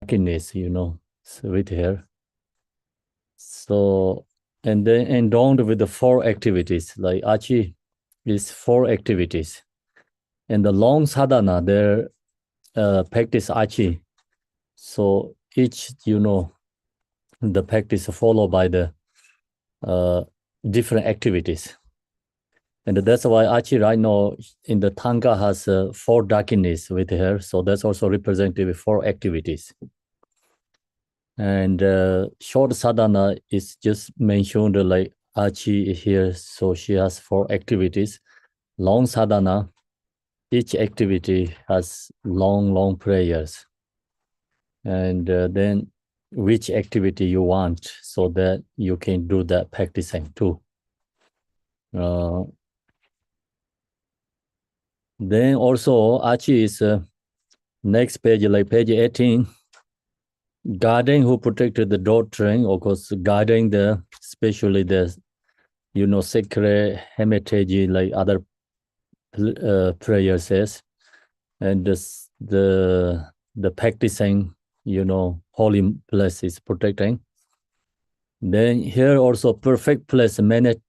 darkness, so with here. So, and then endowed with the 4 activities, like Achi is 4 activities. And the long sadhana, there practice Achi. So each, the practice followed by the different activities. And that's why Achi right now in the Tanka has 4 darkness with her. So that's also represented with 4 activities. And short sadhana is just mentioned like Achi here. So she has 4 activities. Long sadhana, each activity has long prayers. And then which activity you want so that you can do that practicing too. Then also Achi is next page, like page 18, guarding who protected the doctrine, of course, guarding the, especially the, sacred hermitage, like other prayer says, and the practicing, holy places protecting. Then here also perfect place managing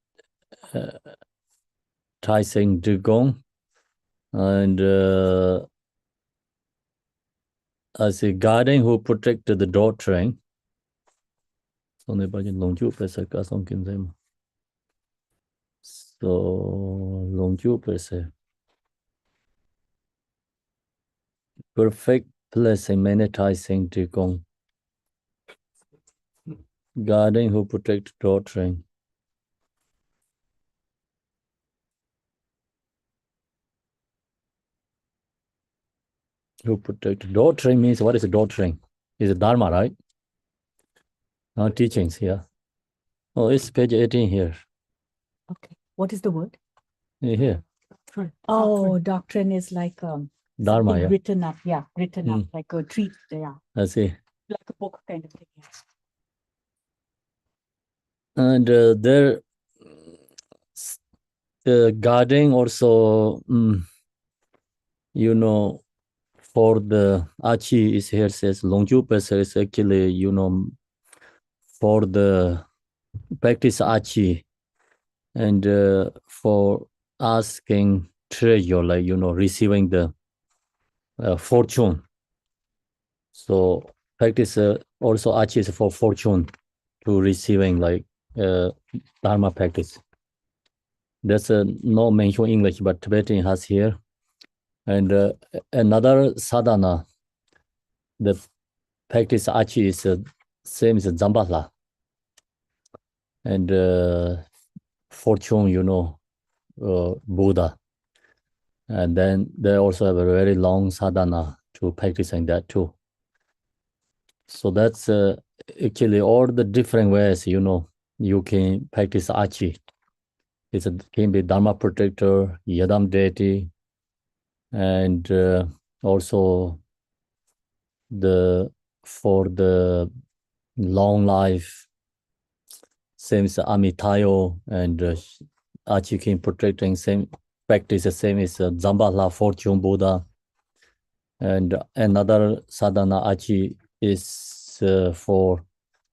Dugong, and as a guardian who protected the doctrine. So Longju per se. Perfect place in monetizing Dugong. Guardian who protect doctrine. Who protect doctrine means what is a doctrine? Is it Dharma, right? Teachings here. Oh, it's page 18 here. Okay. What is the word? Here. Oh, doctrine is like Dharma, yeah. Written up, written up, like a treat, I see. Like a book kind of thing. And there, guarding also, for the Achi is here says Longju Pesa is actually, for the practice Achi and for asking treasure, like, receiving the fortune. So practice also Achi is for fortune to receiving like Dharma practice. That's no mention English, but Tibetan has here. And another sadhana, the practice Achi is same as Zambala. And fortune, Buddha. And then they also have a very long sadhana to practicing that too. So that's actually all the different ways, you can practice Achi. It can be Dharma protector, Yadam deity, and also for the long life, same as Amitayo and Achi can protecting same practice, the same as Zambala, fortune, Buddha. And another sadhana Achi is for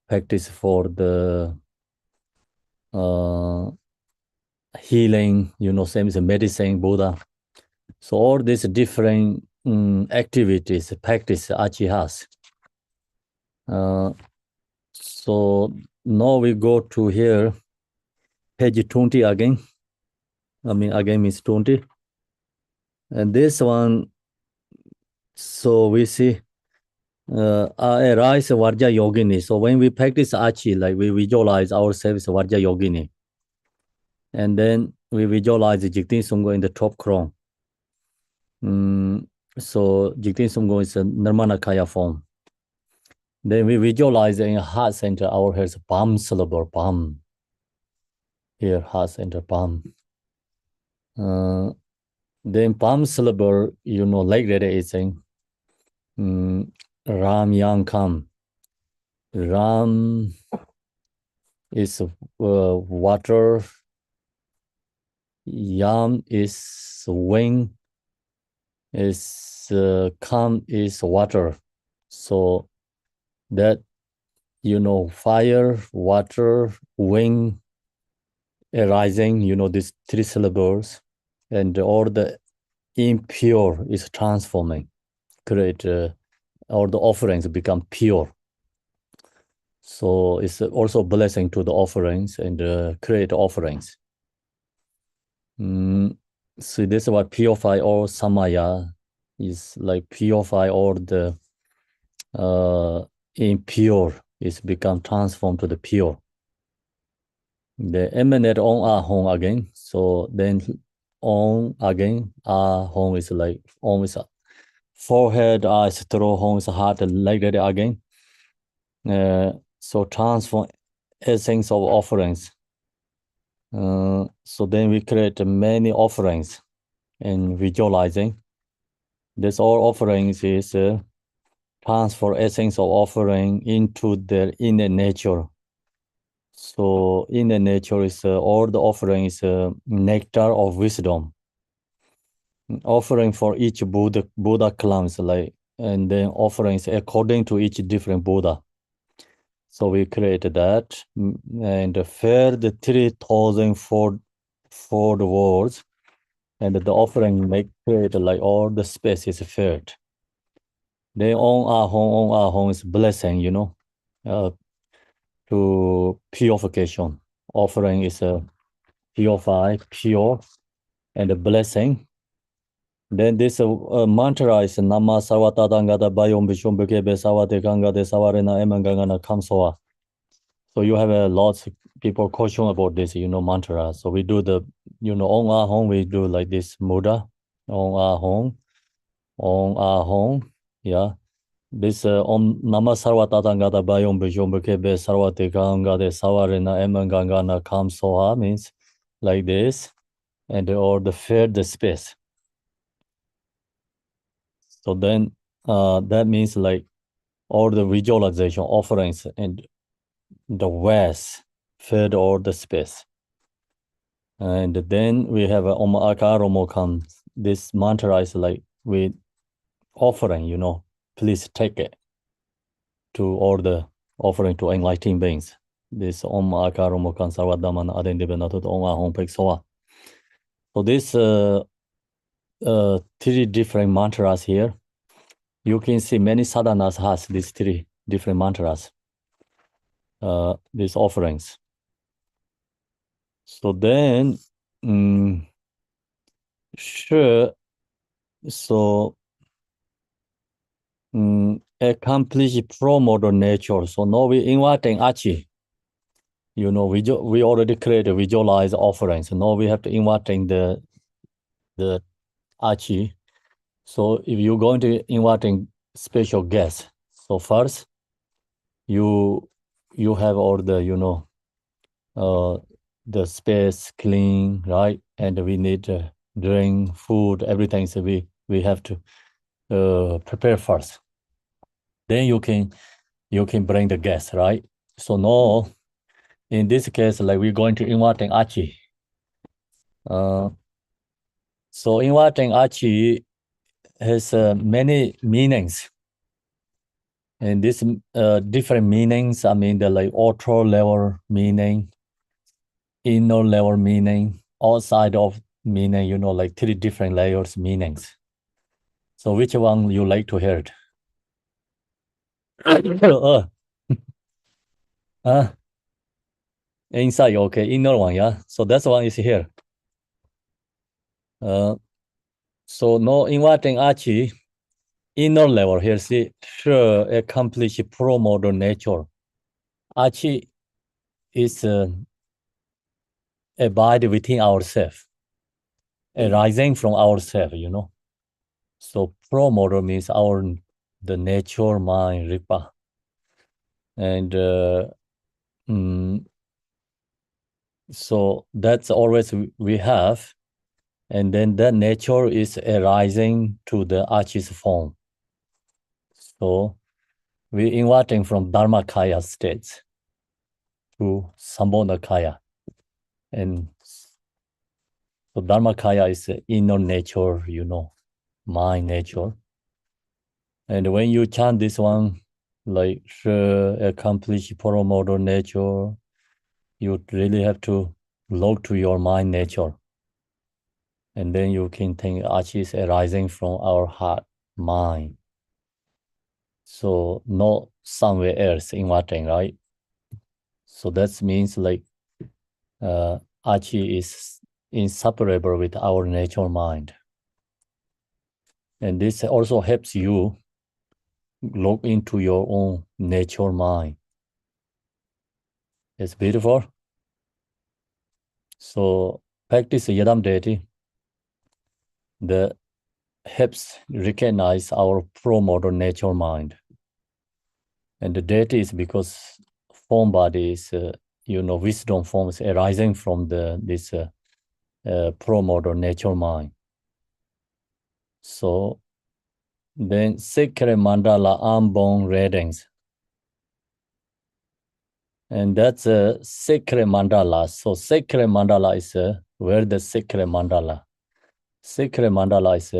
practice for the healing, same as medicine, Buddha. So all these different activities, practice Achi has. So now we go to here, page 20 again. Again means 20. And this one, so we see arise Varja Yogini. So when we practice Achi, like we visualize ourselves Varja Yogini. And then we visualize Jigtin Sumgo in the top crown. So Jigtin Sumgo is a Nirmanakaya form. Then we visualize in heart center, our head's palm syllable, palm. Here, heart center, palm. Then palm syllable, like that is saying Ram Yang Kam. Ram is water. Yam is wing. Is Kam is water. So that, fire, water, wind, arising, these three syllables, and all the impure is transforming, create, all the offerings become pure. So it's also a blessing to the offerings and create offerings. So this is what purify all samaya is like purify all the impure is become transformed to the pure. The emanate on ahong again. So then on again, ahong is like on is forehead, eyes, throat, hong is heart, like that again. So transform essence of offerings. So then we create many offerings and visualizing. This all offerings is transfer essence of offering into their inner nature. So inner nature is all the offering is nectar of wisdom. Offering for each Buddha clans, like, and then offerings according to each different Buddha. So we created that and fed the 3,000 four words, and the offering make create like all the space is fed. Then on our home is blessing, to purification. Offering is a purify, pure, and a blessing. Then this mantra is Nama Sarvata Dangada Bayom Bishum Bukebe Sawate Ganga de Savarena Emangangana Kamsoa. So you have a lot of people question about this, mantra. So we do the, on our home, we do like this Muda, on our home, yeah. This Om Nama Sarvata Dangada Bayom Bishum Bukebe Sarvate Ganga de Savarena Emangangana Kamsoa means like this, and or the fed the space. So then that means like all the visualization offerings and the west fed all the space. And then we have Om Akaromo. This mantra is like we offering, please take it to all the offering to enlightened beings. This Om Akaromo Kan Sarvadaman Adendibenato Om Ahom Pek Soa. So this three different mantras here. You can see many sadhanas has these three different mantras, these offerings. So then, sure, so accomplish pro-model nature. So now we inviting Achi. We already created visualize offerings. So now we have to inviting the Achi. So if you're going to inviting special guests, so first you have all the the space clean, right? And we need drink, food, everything. So we have to prepare first. Then you can bring the guests, right? So now, in this case, like we're going to inviting Achi. So inviting Achi has many meanings. And these different meanings, I mean, the like outer level meaning, inner level meaning, outside of meaning, like three different layers meanings. So which one you like to hear it? Inside, okay, inner one, yeah. So that's one is here. So now inviting Achi, inner level here, see, sure, accomplish pro-modern nature. Achi is abide within ourselves, arising from ourselves, So pro-modern means the nature, mind, ripa. And so that's always we have. And then that nature is arising to the Achi's form. So we inviting from Dharmakaya states to Sambodhakaya. And so Dharmakaya is inner nature, mind nature. And when you chant this one, like accomplish promoter nature, you really have to look to your mind nature. And then you can think Achi is arising from our heart, mind. So not somewhere else in Wateng, right? So that means like Achi is inseparable with our nature mind. And this also helps you look into your own nature mind. It's beautiful. So practice Yadam deity that helps recognize our pro-model nature mind. And the deity is because form body is, wisdom forms arising from this pro-model nature mind. So then sacred mandala arm-bone readings. And that's a sacred mandala. So sacred mandala is where the sacred mandala. Sacred mandala is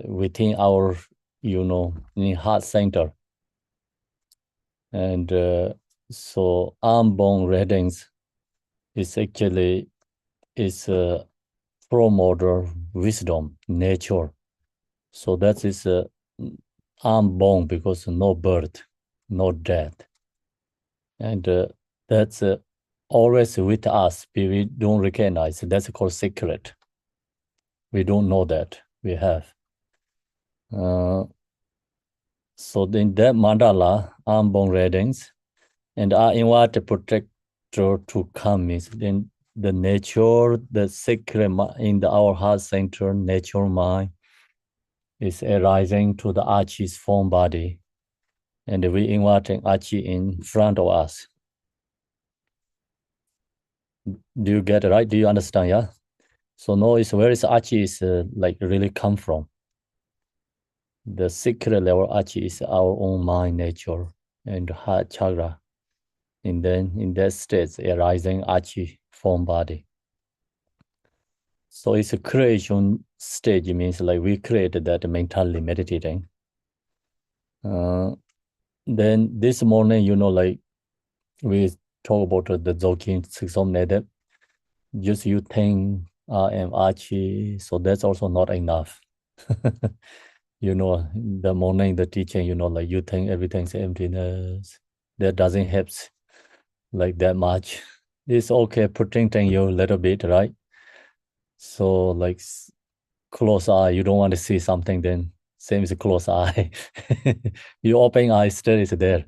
within our, in heart center. And so arm-bone readings is actually is pro-model wisdom, nature. So that is arm-bone because no birth, no death. And that's always with us. We don't recognize. That's called secret. We don't know that we have. So in that mandala, arm-bone readings, and I invite the protector to come is then the nature, the secret in our heart center, nature mind is arising to the Achi's form body. And we inviting Achi in front of us. Do you get it right? Do you understand? Yeah. So now is where is Achi is like really come from? The secret level Achi is our own mind nature and heart chakra. And then in that state arising Achi form body. So it's a creation stage. It means like we created that mentally meditating. Then this morning, like we talk about the Dzogchen Sixom Nedep. Just you think I am Achi, so that's also not enough. The morning, the teaching, like you think everything's emptiness. That doesn't help like that much. It's okay protecting you a little bit, right? So like close eye, you don't want to see something, then same as a close eye. You open eye still is there.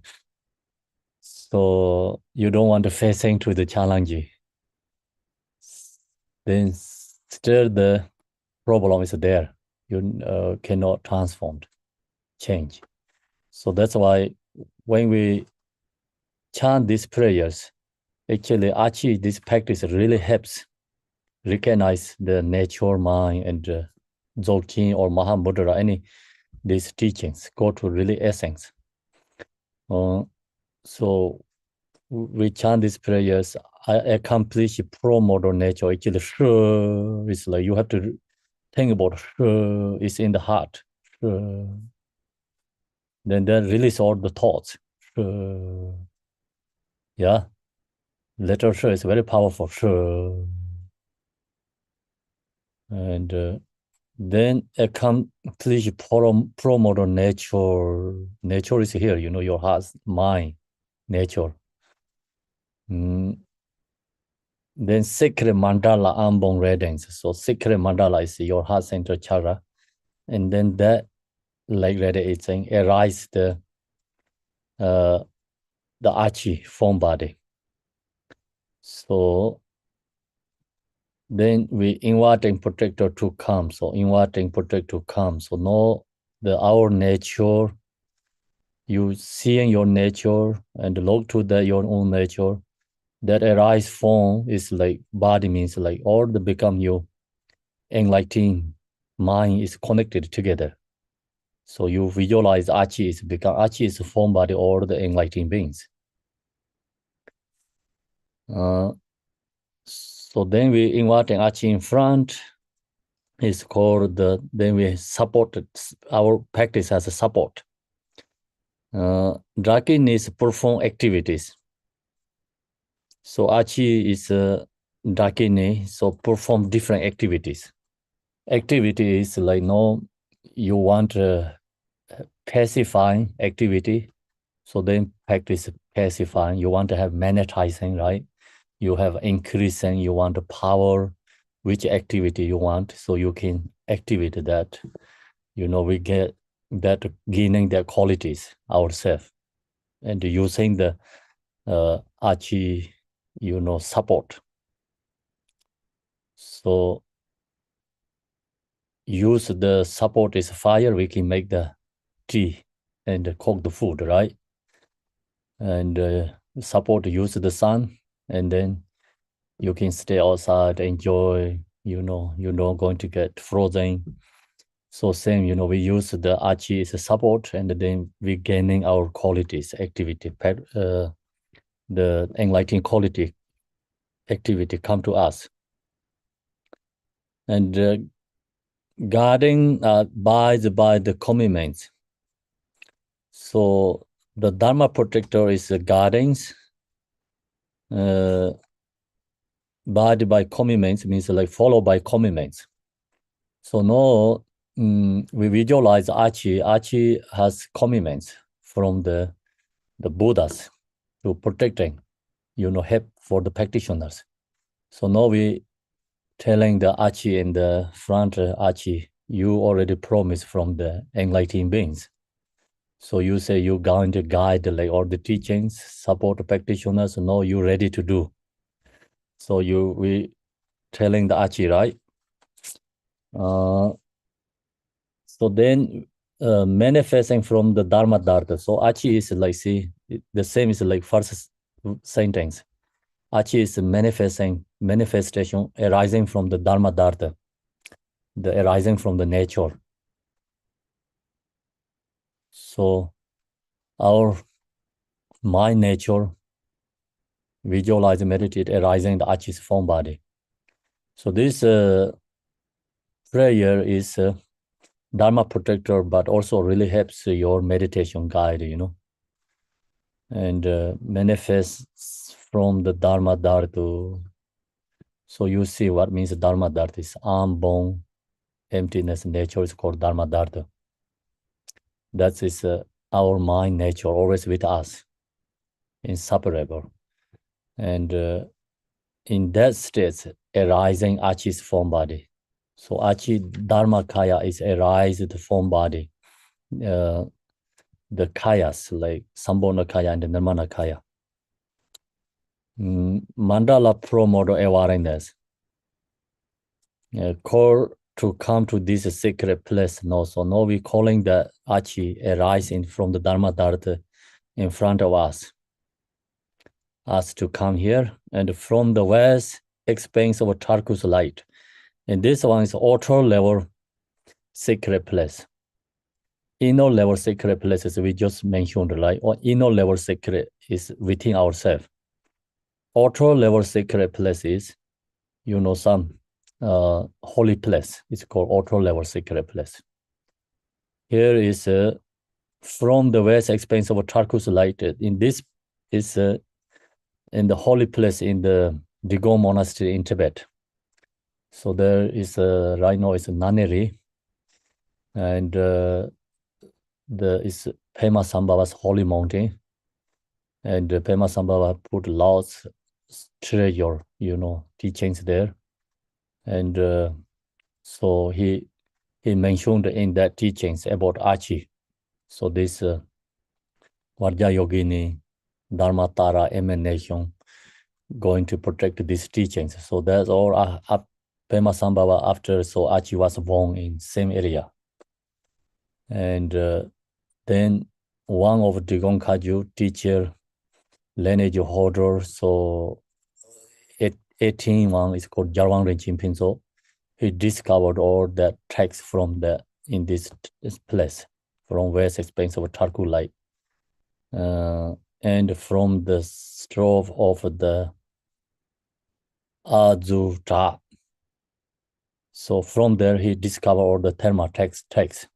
So you don't want to facing to the challenge. Then still the problem is there. You cannot transform, change. So that's why when we chant these prayers, actually Achi, this practice really helps recognize the nature mind and Dzogchen or Mahamudra, any these teachings go to really essence. So we chant these prayers, I accomplish pro-model nature. Actually, it's like you have to think about it's in the heart. Then release all the thoughts. Yeah, letter is very powerful. And then accomplish pro-model nature. Nature is here, your heart, mind, nature. Then sacred mandala arm-bone readings. So sacred mandala is your heart center chakra. And then that, like that it's saying, arise the Achi form body. So then we inviting protector to come. So inviting protector to come. So now our nature, you seeing your nature and look to your own nature. That arise form is like body means like all the become you enlightening mind is connected together. So you visualize Achi is become Achi is formed by all the enlightened beings. So then we inviting Achi in front. It's called then we support our practice as a support. Draken is perform activities. So Achi is Drakene, so perform different activities. Activity is like no, you want pacifying activity, so then practice pacifying. You want to have magnetizing, right? You have increasing, you want the power, which activity you want, so you can activate that. We get that gaining their qualities ourselves and using the Achi, support. So use the support is fire, we can make the tea and cook the food, right? And support use the sun, and then you can stay outside, enjoy, you're not going to get frozen. So same, we use the Achi as a support, and then we gaining our qualities, activity, the enlightening quality activity come to us. And guarding by the commitments. So the Dharma protector is the guardings. Guarded by commitments means like followed by commitments. So now we visualize Achi. Achi has commitments from the Buddhas to protecting, help for the practitioners. So now we telling the Achi in the front, Achi, you already promised from the enlightened beings. So you say you're going to guide like all the teachings, support the practitioners. Now you're ready to do. So we telling the Achi, right? So then manifesting from the Dharma Dharta. So Achi is like, see, the same is like first sentence. Achi is manifestation arising from the Dharma Dharta, the arising from the nature. So our mind nature, visualize, meditate, arising the Achi's form body. So this prayer is Dharma protector, but also really helps your meditation guide, and manifests from the Dharma Dhartu. So you see what means Dharma Dhartu is arm, bone, emptiness, nature is called Dharma Dhartu. That is our mind nature, always with us, inseparable. And in that state, arising Achi's form body. So Achi Dharma Kaya is arised form body. The Kayas, like Sambhona Kaya and the Nirmana Kaya. Mandala promote awareness. Call to come to this sacred place now. So now we calling the Achi arising from the Dharma Dharta in front of us. Us to come here, and from the west expanse of Tarkus light. And this one is outer level sacred place. Inner level sacred places we just mentioned, right? Or inner level sacred is within ourselves. Outer level sacred places, some holy place. It's called outer level sacred place. Here is from the west expanse of Tarkus light. In this is in the holy place in the Digong monastery in Tibet. So there is right now is a nunnery, and is Pema Sambhava's holy mountain, and Pema Sambhava put lots treasure, teachings there, and so he mentioned in that teachings about Achi. So this Vajra Yogini, Dharmatara emanation going to protect these teachings. So that's all Pema Sambhava after, so Achi was born in same area. And then one of Digong Kaju teacher, lineage holder, so 18 one is called Jarwang Rinchen Pinso. He discovered all that texts from in this place, from west expanse of Tarku light. And from the stove of the Azuta. So from there, he discovered all the Therma texts.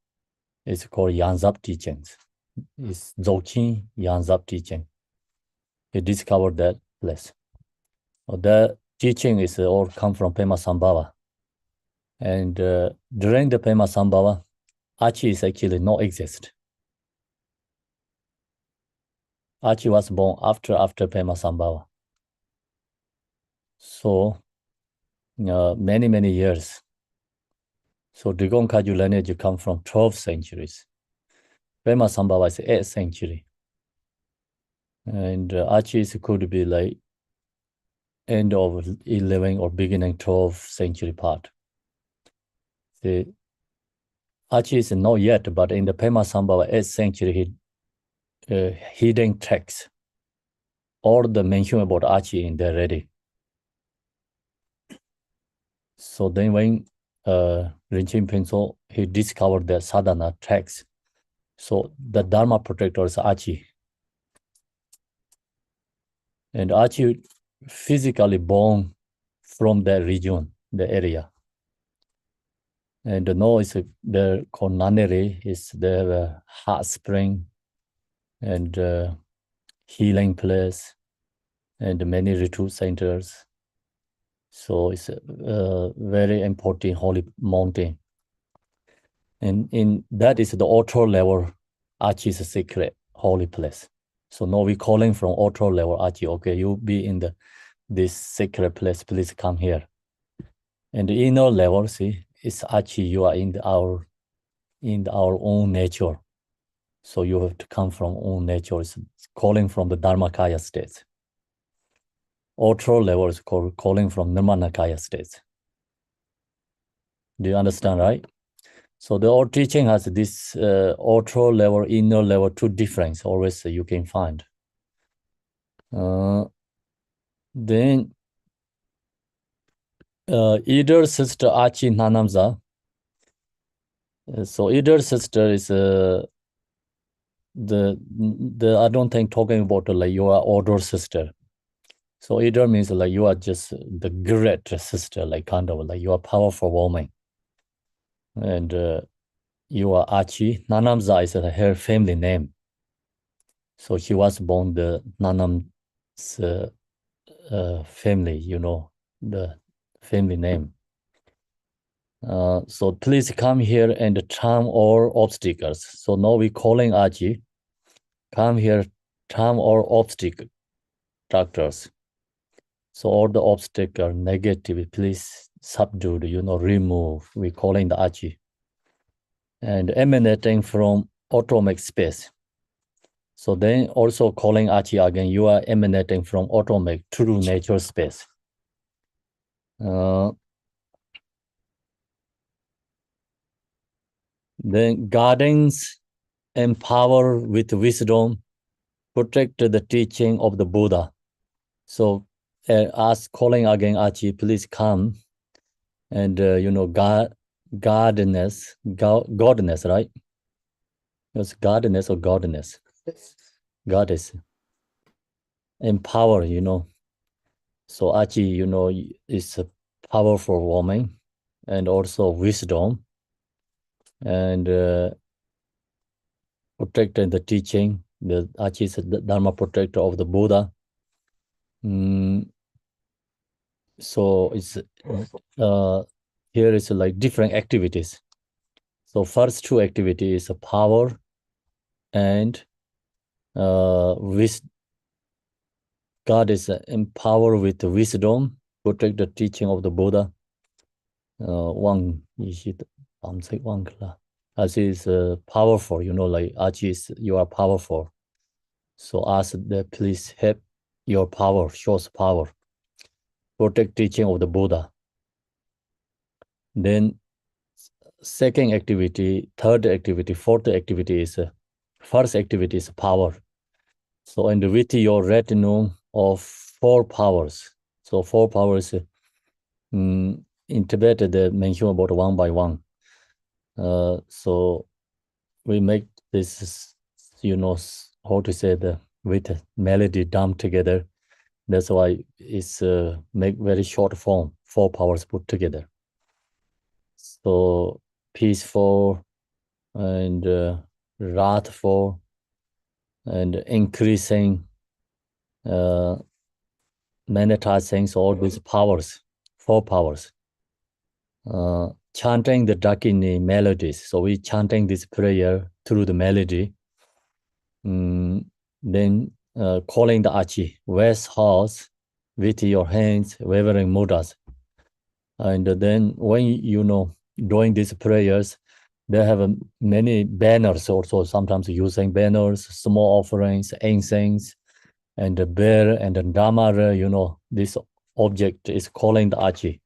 It's called Yanzap teachings. is Dzogchen Yanzap teaching. He discovered that place. The teaching is all come from Pema Sambhava. And during the Pema Sambhava, Achi is actually not exist. Achi was born after Pema Sambhava. So many years. So Drigong Kagyu lineage come from 12 centuries. Pema Sambhava is 8th century. And Achi could be like end of 11th or beginning 12th century part. The Achi is not yet, but in the Pema Sambhava 8th century, hidden texts, all the mention about Achi in there already. So then when Rinchen Pinso, he discovered the sadhana text. So the Dharma protector is Achi. And Achi physically born from that region, the area. And now it's the called Nanere, is the hot spring and healing place and many retreat centers. So it's a very important holy mountain. And in that is the auto level Achi's secret holy place. So now we calling from auto level Achi. Okay, you be in this secret place, please come here. And the inner level, see, is Achi, you are in our own nature. So you have to come from own nature. It's calling from the Dharmakaya states. Auto level is calling from Nirmanakaya states. Do you understand, right? So the old teaching has this auto level, inner level, two difference always you can find. Then either sister Achi Nanamza. So either sister is the I don't think talking about like your older sister. So either means like you are just the great sister, like kind of like you are powerful woman. And you are Achi. Nanamza is her family name. So she was born the Nanam's family, you know, the family name. So please come here and charm all obstacles. So now we calling Achi. Come here, charm all obstacle factors. So all the obstacle negative, please subdue, you know, remove. We calling the Achi. And emanating from atomic space. So then also calling Achi again, you are emanating from atomic true nature space. Then guidance, empower with wisdom, protect the teaching of the Buddha. So us calling again Achi, please come and you know, godness, right? It's godness or godness? Goddess. Empower, you know. So Achi, you know, is a powerful woman and also wisdom and protecting the teaching. The Achi is the Dharma protector of the Buddha. So it's here is like different activities. So first two activities is power and with God is empower with wisdom, protect the teaching of the Buddha. One as is powerful, you know, like Achi is you are powerful. So ask that please help your power, shows power. Protect teaching of the Buddha. Then second activity, third activity, fourth activity is first activity is power. So and with your retinue of four powers. So four powers in Tibet they mention about one by one. So we make this, you know, how to say the with melody done together. That's why it's make very short form, four powers put together. So peaceful and wrathful and increasing, magnetizing all these powers, 4 powers. Chanting the Dakini melodies. So we chanting this prayer through the melody. Then calling the Achi, West House with your hands, wavering mudras. And then when doing these prayers, they have many banners also, sometimes using banners, small offerings, incense, and the bear and the damara, this object is calling the Achi.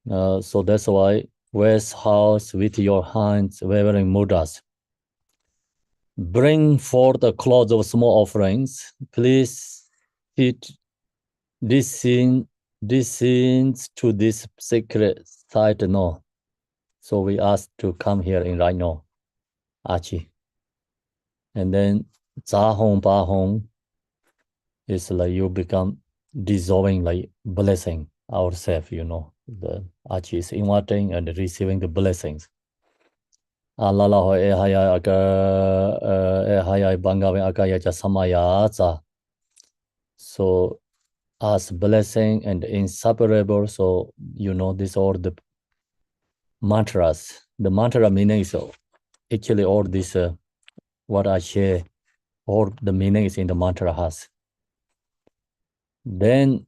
So that's why West House with your hands, wavering mudras. Bring forth the cloth of small offerings. Please fit these scenes to this sacred site now. So we ask to come here in right now, Achi. And then Zahong Bahong is like you become dissolving, like blessing ourselves, The Achi is inviting and receiving the blessings. Alala ho ehaya aka ehaya bangawe akaya samaya za. So as blessing and inseparable. So these are the mantras. The mantra meaning is actually all this what I share, all the meaning is in the mantra has. Then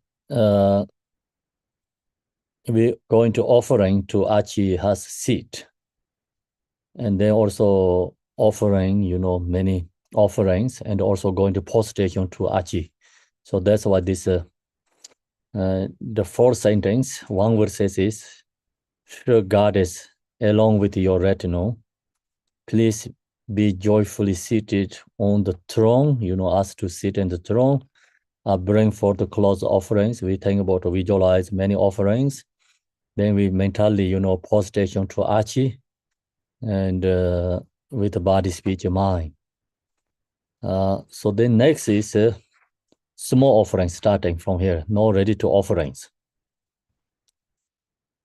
we going to offering to Achi has seat. And then also offering, many offerings, and also going to post station to Achi. So that's why this the fourth sentence, one word says is, "Sure Goddess, along with your retinue, please be joyfully seated on the throne." Asked to sit in the throne. Bring forth the close offerings. We think about to visualize many offerings. Then we mentally, post station to Achi, and with the body, speech, and mind. So then next is small offerings starting from here, no ready to offerings.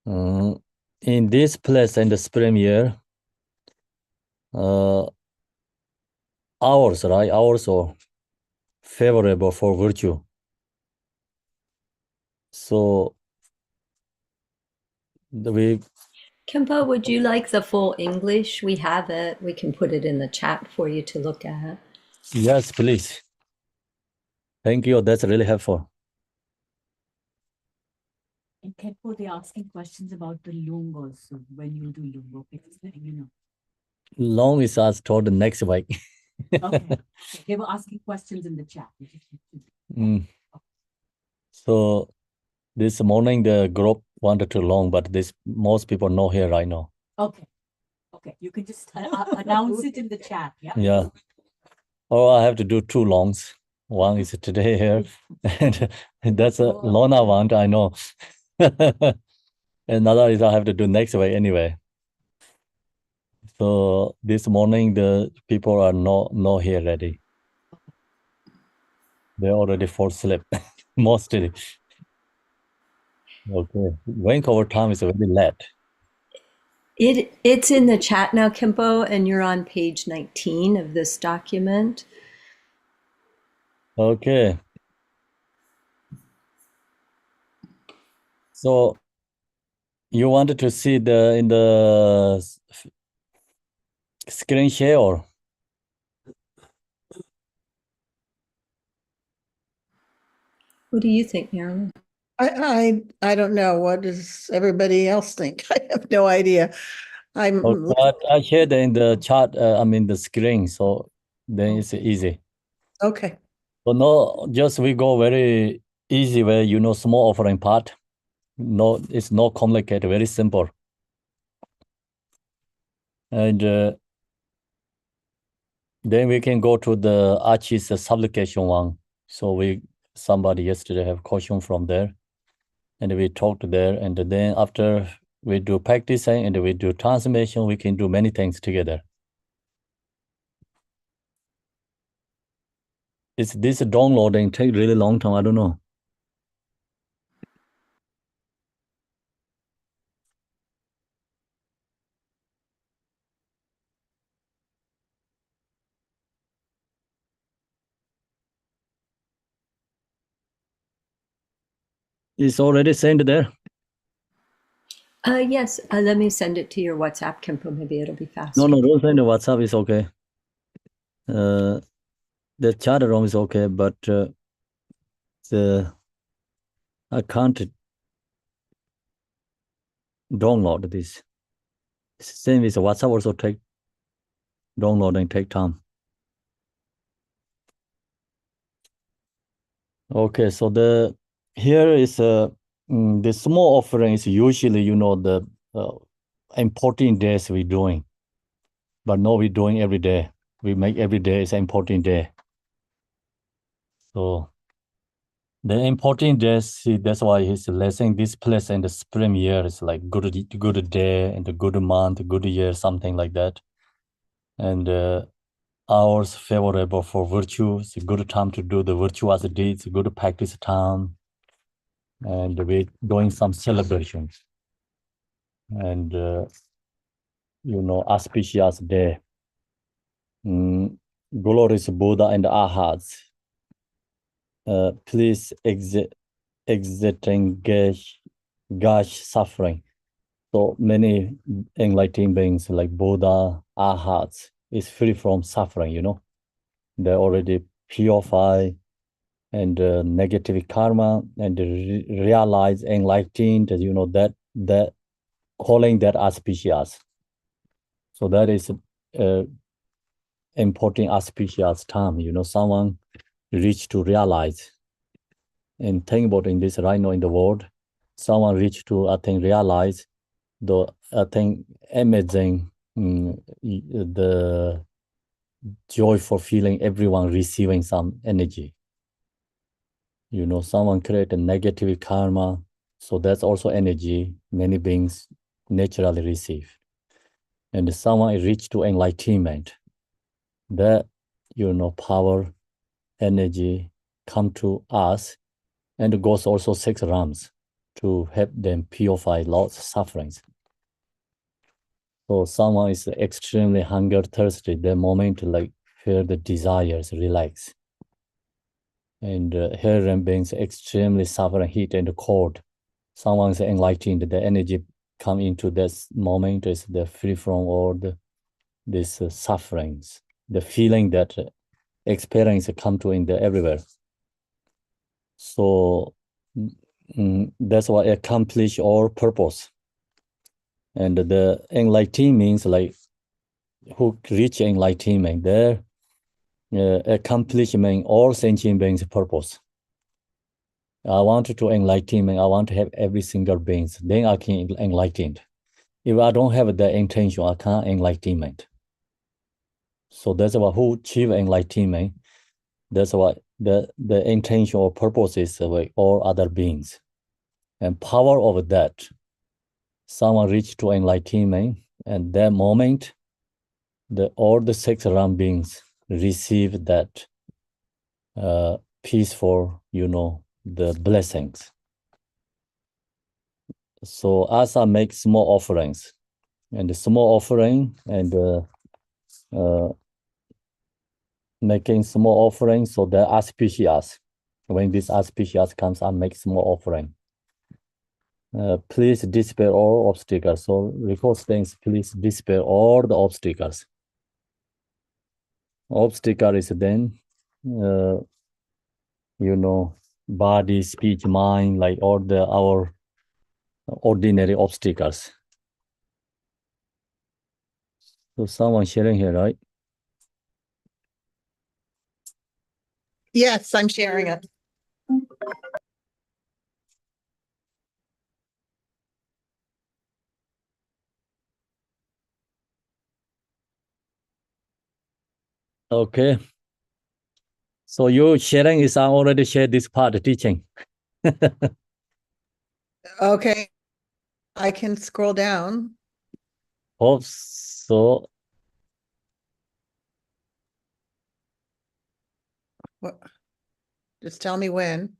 In this place in the spring year, hours, right? Hours are favorable for virtue. So we. Khenpo, would you like the full English? We have it. We can put it in the chat for you to look at. Yes, please. Thank you. That's really helpful. In Khenpo, they're asking questions about the lung also, when you do lung. Okay, Long is as told the next week. Okay. They were asking questions in the chat. So this morning the group wanted to long, but most people know here right now. Okay. Okay. You can just announce it in the chat. Yeah. Yeah. Oh, I have to do 2 longs. One is today here, and that's a Lona one, I know. Another is I have to do next week anyway. So this morning the people are not here ready. They're already for asleep, mostly. Okay. Vancouver time is very late. It's in the chat now, Khenpo, and you're on page 19 of this document. Okay. So you wanted to see in the screen share or? What do you think, Marilyn? I don't know. What does everybody else think? I have no idea. I shared in the chat, the screen, so then it's easy. Okay. So no, just we go very easy way, small offering part. No, it's not complicated, very simple. And then we can go to the Achi's supplication one. So somebody yesterday have question from there, and we talked there, and then after we do practicing and we do transformation, we can do many things together. It's this downloading take really long time. I don't know. It's already sent there. Yes, let me send it to your WhatsApp, Khenpo. Maybe it'll be faster. No, don't send the WhatsApp. It's okay. The chat room is okay, but I can't download this. Same with WhatsApp also downloading take time. Okay, so here is the small offering is usually the important days we're doing, but no, we're doing every day. We make every day is an important day. So the important days, see, that's why he's blessing this place in the spring year is like good day and a good month, good year, something like that. And hours favorable for virtue. It's a good time to do the virtuous deeds, good practice time. And we're doing some celebrations. And, auspicious day. Glorious Buddha and Arhats. Please engage suffering. So many enlightened beings like Buddha, Arhats is free from suffering, They already purify and negative karma and realize enlightened, that calling that auspicious. So that is important auspicious term, someone reach to realize. And think about in this right now in the world, someone reach to, realize the, amazing, the joyful feeling, everyone receiving some energy. Someone create a negative karma, so that's also energy many beings naturally receive. And someone reach to enlightenment, that, power, energy come to us and goes also 6 realms to help them purify lots of sufferings. So someone is extremely hunger thirsty, the moment like feel the desires relax. And here realm beings extremely suffering heat and cold. Someone's enlightened, the energy come into this moment is the free from all these sufferings, the feeling that experience come to in the everywhere. So that's why accomplish all purpose. And the enlightenment means like who reach enlightenment, their accomplishment all sentient beings purpose. I want to enlightenment, I want to have every single beings, then I can enlightened. If I don't have the intention, I can't enlightenment. So that's why who achieve enlightenment, that's why the intention or purpose is like all other beings. And power of that, someone reach to enlightenment, and that moment, all the 6 realm beings receive that peaceful, the blessings. So as I make small offerings, and the small offering and making small offerings, so the auspicious. When this auspicious comes, I make small offering. Please dispel all obstacles. So record things, please dispel all the obstacles. Obstacle is then, body, speech, mind, like all our ordinary obstacles. So someone sharing here, right? Yes, I'm sharing it. Okay. So you sharing is I already shared this part teaching. Okay. I can scroll down. Hope so. What? Just tell me when.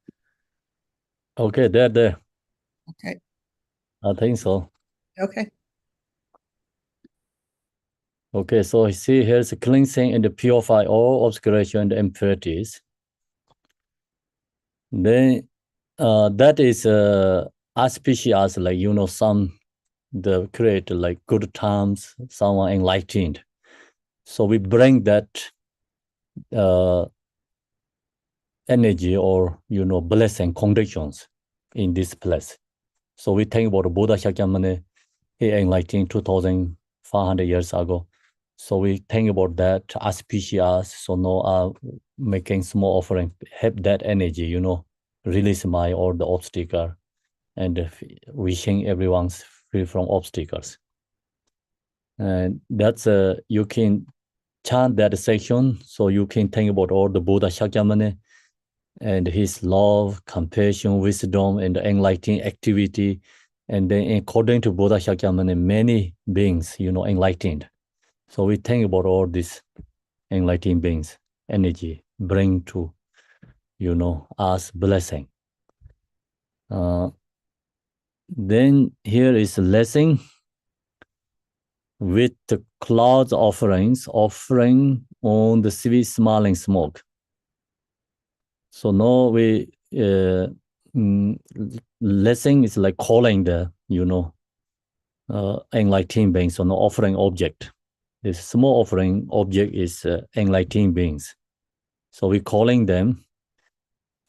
Okay, there. Okay. I think so. Okay. Okay, so see here's cleansing and purify all obscuration and impurities. Then that is auspicious, like, some the create like good terms, someone enlightened. So we bring that energy or, blessing conditions in this place. So we think about Buddha Shakyamuni, he enlightened 2,500 years ago. So we think about that auspicious, so now making small offering, have that energy, release my all the obstacle and wishing everyone's free from obstacles. And that's you can chant that section, so you can think about all the Buddha Shakyamuni and his love, compassion, wisdom, and enlightening activity. And then according to Buddha Shakyamuni, many beings, enlightened. So we think about all these enlightened beings, energy, bring to, us blessing. Then here is a blessing with the clouds offerings, offering on the sweet smelling smoke. So now we blessing is like calling the enlightened beings, so no offering object. This small offering object is enlightened beings. So we calling them,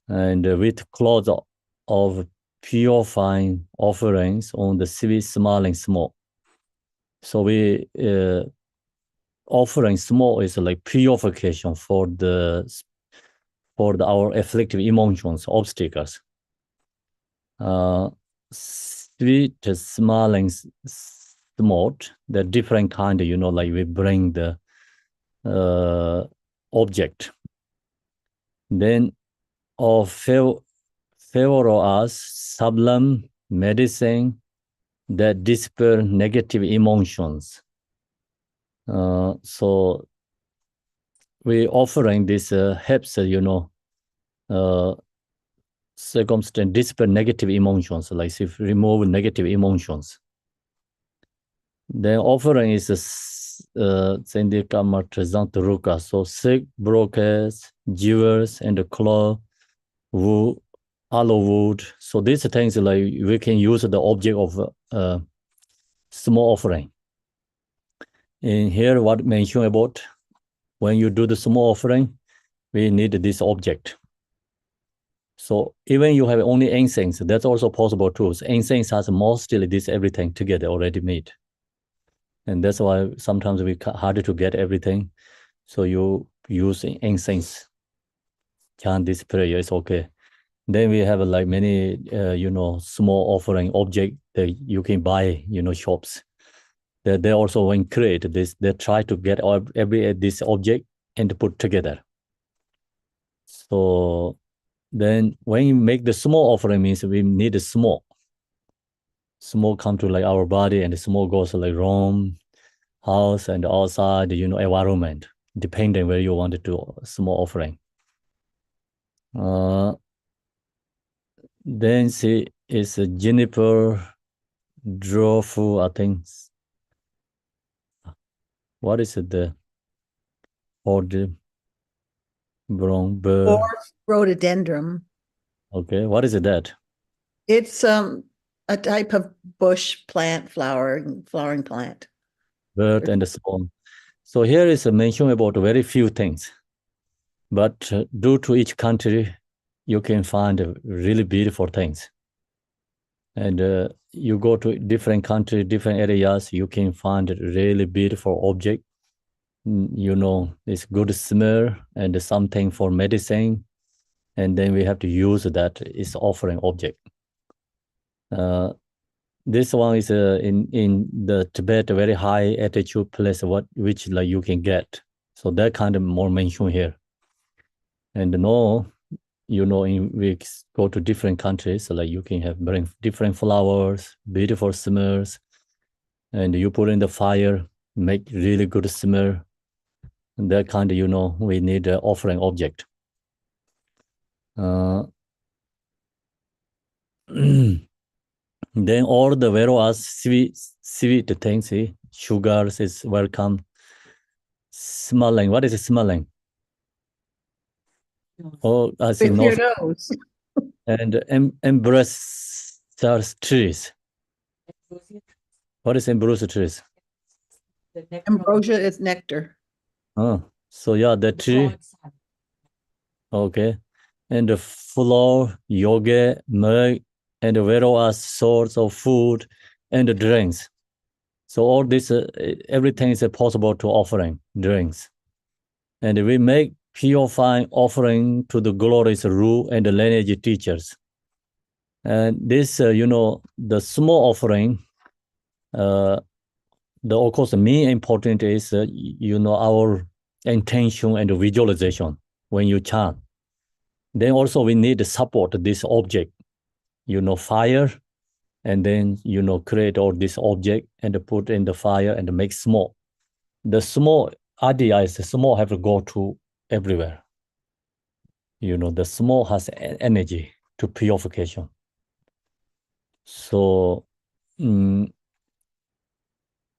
and with clouds of purifying offerings on the sweet smelling smoke. So we offering smoke is like purification for our afflictive emotions, obstacles. Sweet smelling smoke, the different kind, like we bring the object. Then of favor us sublime medicine that dispel negative emotions. So we offering this helps, circumstance dispel negative emotions, like if remove negative emotions. Then offering is Sendika present ruka, so silk, brocades, jewels, and cloth, wood, aloe wood. So these things, like we can use the object of small offering. In here, what mentioned about when you do the small offering, we need this object. So even you have only incense, that's also possible too. So incense has mostly this everything together already made. And that's why sometimes we harder to get everything. So you use incense, chant this prayer, it's okay. Then we have like many, small offering object that you can buy, shops. They also when create this, they try to get this object and put together. So then when you make the small offering means we need a small come to like our body, and the small goes to like room, house, and outside, environment, depending where you want to do small offering. Then see it's a juniper, dwarf, I think. What is it? Or the brown bird. Or rhododendron. Okay, what is it that? It's a type of bush plant, flowering plant. Bird and so on. So here is a mention about very few things, but due to each country, you can find really beautiful things. And you go to different countries, different areas, you can find really beautiful object. It's good smell and something for medicine. And then we have to use that is offering object. This one is in the Tibet, a very high altitude place, which like you can get. So that kind of more mentioned here. And now, we go to different countries, so like you can bring different flowers, beautiful smells, and you put in the fire, make really good smell. And that kind of, we need an offering object. Then all the various sweet things, sugars is welcome. Smelling, what is smelling? Oh, I see With no. your nose. and embrace trees. What is ambrosia trees? The nectar of Ambrosia is nectar. Oh, so yeah, the the tree. gods have. Okay. And the flour, yogurt, milk, and various sorts of food and the drinks. So all this, everything is possible to offering drinks. And we make purifying offering to the glorious rule and the lineage teachers. And this, the small offering, of course, the main important is, our intention and visualization when you chant. Then also we need to support this object, fire, and then, create all this object and put in the fire and make small. The small idea is the small have to go to everywhere. The small has energy to purification. So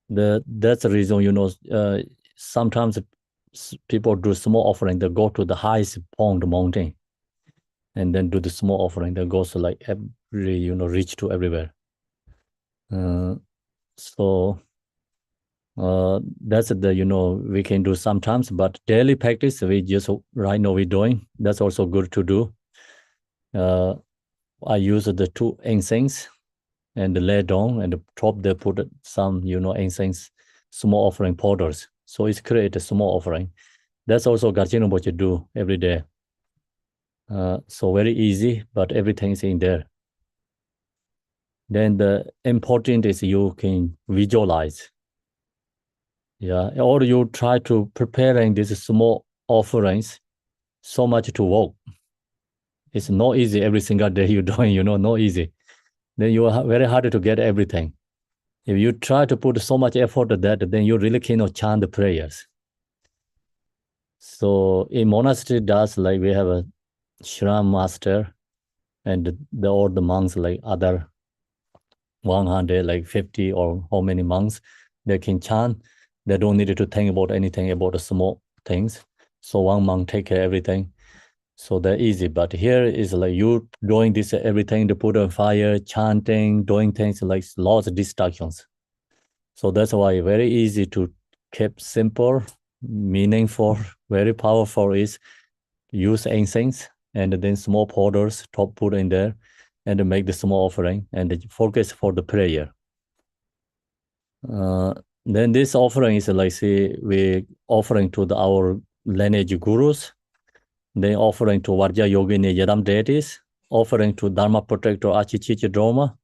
that's the reason, sometimes people do small offering, they go to the highest point mountain and then do the small offering that goes to like every, reach to everywhere. So that's we can do sometimes, but daily practice, we just right now we're doing, that's also good to do. I use the 2 incense and lay down and top they put some, incense, small offering powders. So it's create a small offering. That's also Garjino what you do every day. So very easy, but everything is in there. Then the important is you can visualize. Yeah, or you try to preparing these small offerings so much to work. It's not easy every single day you're doing, not easy. Then you are very hard to get everything. If you try to put so much effort to that, then you really cannot chant the prayers. So in monastery does like we have a Shram master and all the monks like other 100, like 50 or how many monks, they can chant. They don't need to think about anything about the small things. So one monk take care of everything. So they're easy. But here is like you doing this everything to put on fire, chanting, doing things like lots of distractions. So that's why very easy to keep simple, meaningful, very powerful is use incense and then small powders top put in there and make the small offering and focus for the prayer. Then this offering is like, say, we offering to our lineage gurus, then offering to Varja Yogini Yadam deities, offering to Dharma protector Achi Droma,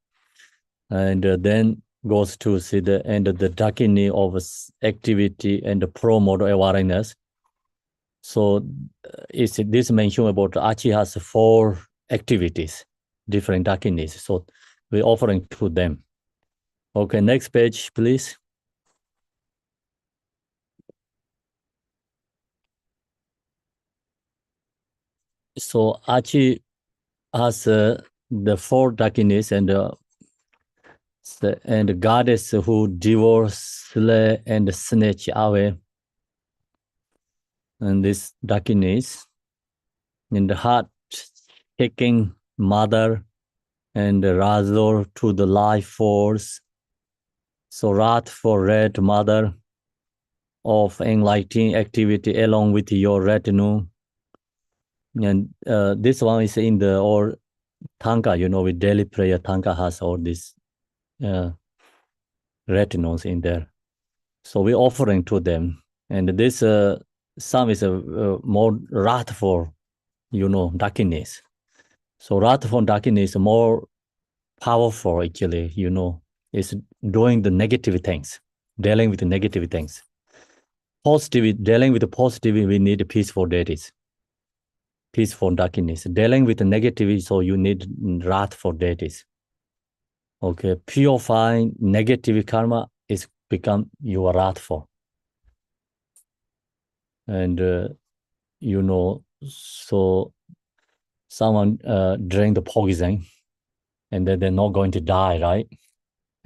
and then goes to see the end of the Dakini of activity and the promote awareness. So is this mention about Achi has 4 activities, different Dakinis. So we're offering to them. Okay, next page, please. So Achi has the 4 Dakinis and the goddess who devour, slay, and snatch away. And this Dakinis in the heart taking mother and Razor to the life force. So Wrath for red mother of enlightening activity along with your retinue. And this one is in the or Tanka, with daily prayer, Tanka has all these retinues in there. So we're offering to them. And this some is more wrathful, darkness. So wrathful darkness is more powerful, actually, is doing the negative things, dealing with the negative things. Positive, dealing with the positive, we need peaceful deities. Peaceful darkness. Dealing with the negative, so you need wrathful deities. Okay, purifying negative karma is become your wrathful. And, so someone drink the poison and then they're not going to die, right?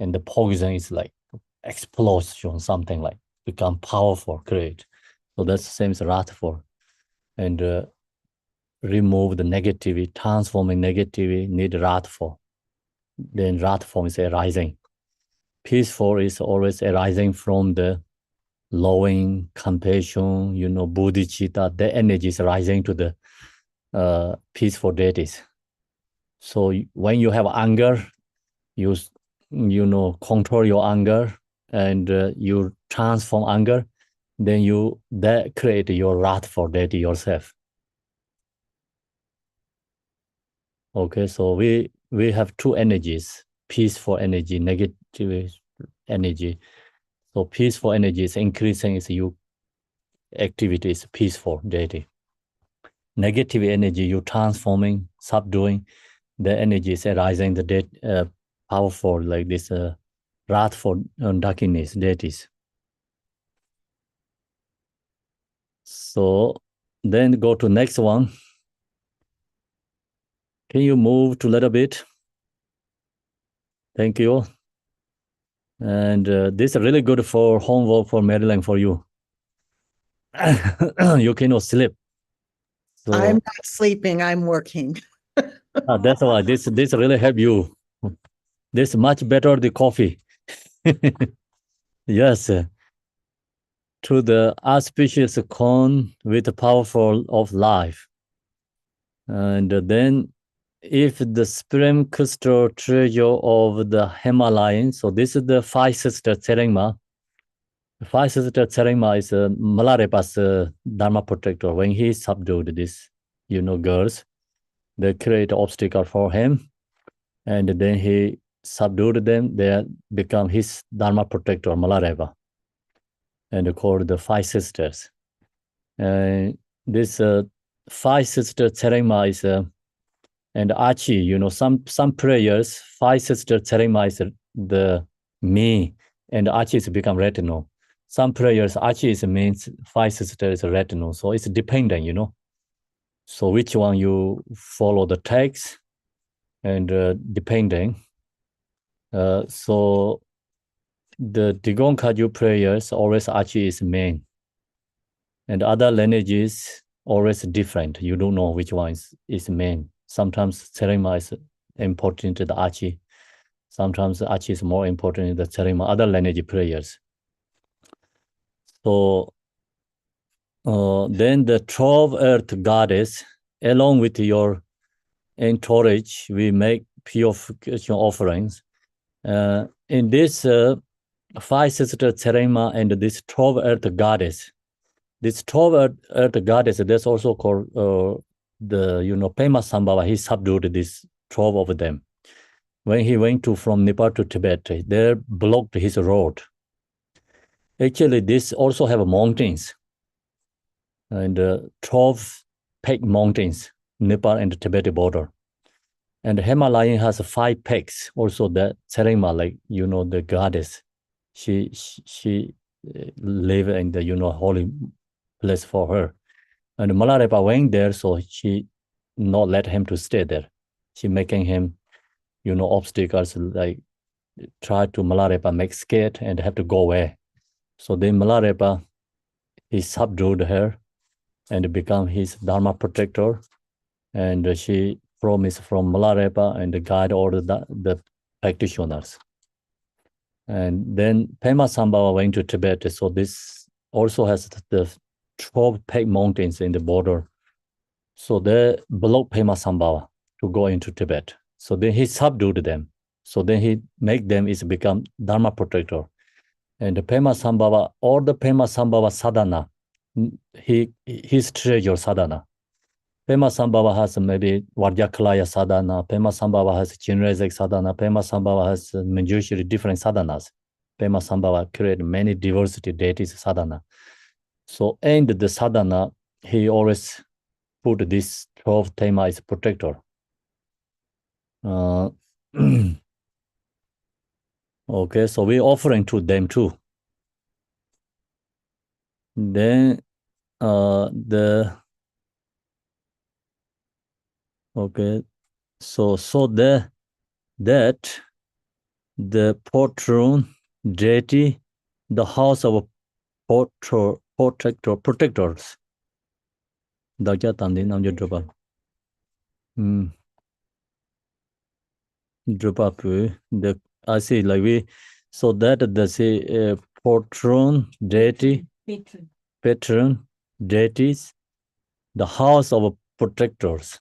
And the poison is like explosion, something like become powerful, great. So that's the same as wrathful. And remove the negativity, transforming negativity, need wrath for. Then wrath form is arising. Peaceful is always arising from the loving, compassion, bodhicitta. The energy is rising to the peaceful deities. So when you have anger, you control your anger and you transform anger, then that create your wrathful deity yourself. Okay, so we have two energies, peaceful energy, negative energy. So peaceful energy is increasing, is you activity is peaceful deity. Negative energy, you transforming, subduing, the energy is arising, the powerful, like this wrathful darkness deities. So then go to next one. Can you move to a little bit? Thank you. And this is really good for homework for Maryland for you. You cannot sleep. So I'm not sleeping, I'm working. that's why this really help you. This much better the coffee. Yes. To the auspicious cone with the powerful of life. And then if the supreme crystal treasure of the Himalayan, so this is the five sister Tserengma. Five sister Tserengma is Malarepa's Dharma protector. When he subdued this, girls, they create obstacle for him. And then he subdued them, they become his Dharma protector, Malarepa, and called the five sisters. And this five sister Tserengma is and Achi, some prayers, five sister Tserengma is the me, and Achi is become retinal. Some prayers, Achi is means five sisters retinal. So it's dependent, So which one you follow the text and depending. So the Digon Kaju prayers, always Achi is main. And other lineages, always different. You don't know which one is main. Sometimes Tserengma is important to the Achi. Sometimes Achi is more important in the Tserengma, other lineage prayers. So then the 12 earth goddess, along with your entourage, we make purification offerings. In this five sister Tserengma and this 12 earth goddess, this 12 earth goddess, that's also called Pema Sambhava. He subdued this 12 of them. When he went from Nepal to Tibet, they blocked his road. Actually, this also have mountains, and 12 peak mountains, Nepal and Tibet border. And Himalayan has 5 peaks. Also, the Tserengma, like the goddess, she live in the holy place for her. And Malarepa went there, so she not let him to stay there. She making him, obstacles, like try to Malarepa make scared and have to go away. So then Malarepa, he subdued her and become his Dharma protector. And she promised from Malarepa and guide all the practitioners. And then Pema Sambhava went to Tibet. So this also has the 12 peak mountains in the border. So they blocked Pema Sambhava to go into Tibet. So then he subdued them. So then he make them is become Dharma protector. And the Pema Sambhava, all the Pema Sambhava sadhana, his treasure sadhana. Pema Sambhava has maybe Vajrakalaya sadhana, Pema Sambhava has Chinrezek sadhana, Pema Sambhava has Manjushri different sadhanas. Pema Sambhava create many diversity deities sadhana. So and the sadhana, he always put this 12 tema as protector. Okay, so we're offering to them too. Then okay, so that the patron deity, the house of protectors. Drop up the I see like so that the say patron deity patron deities, the house of protectors.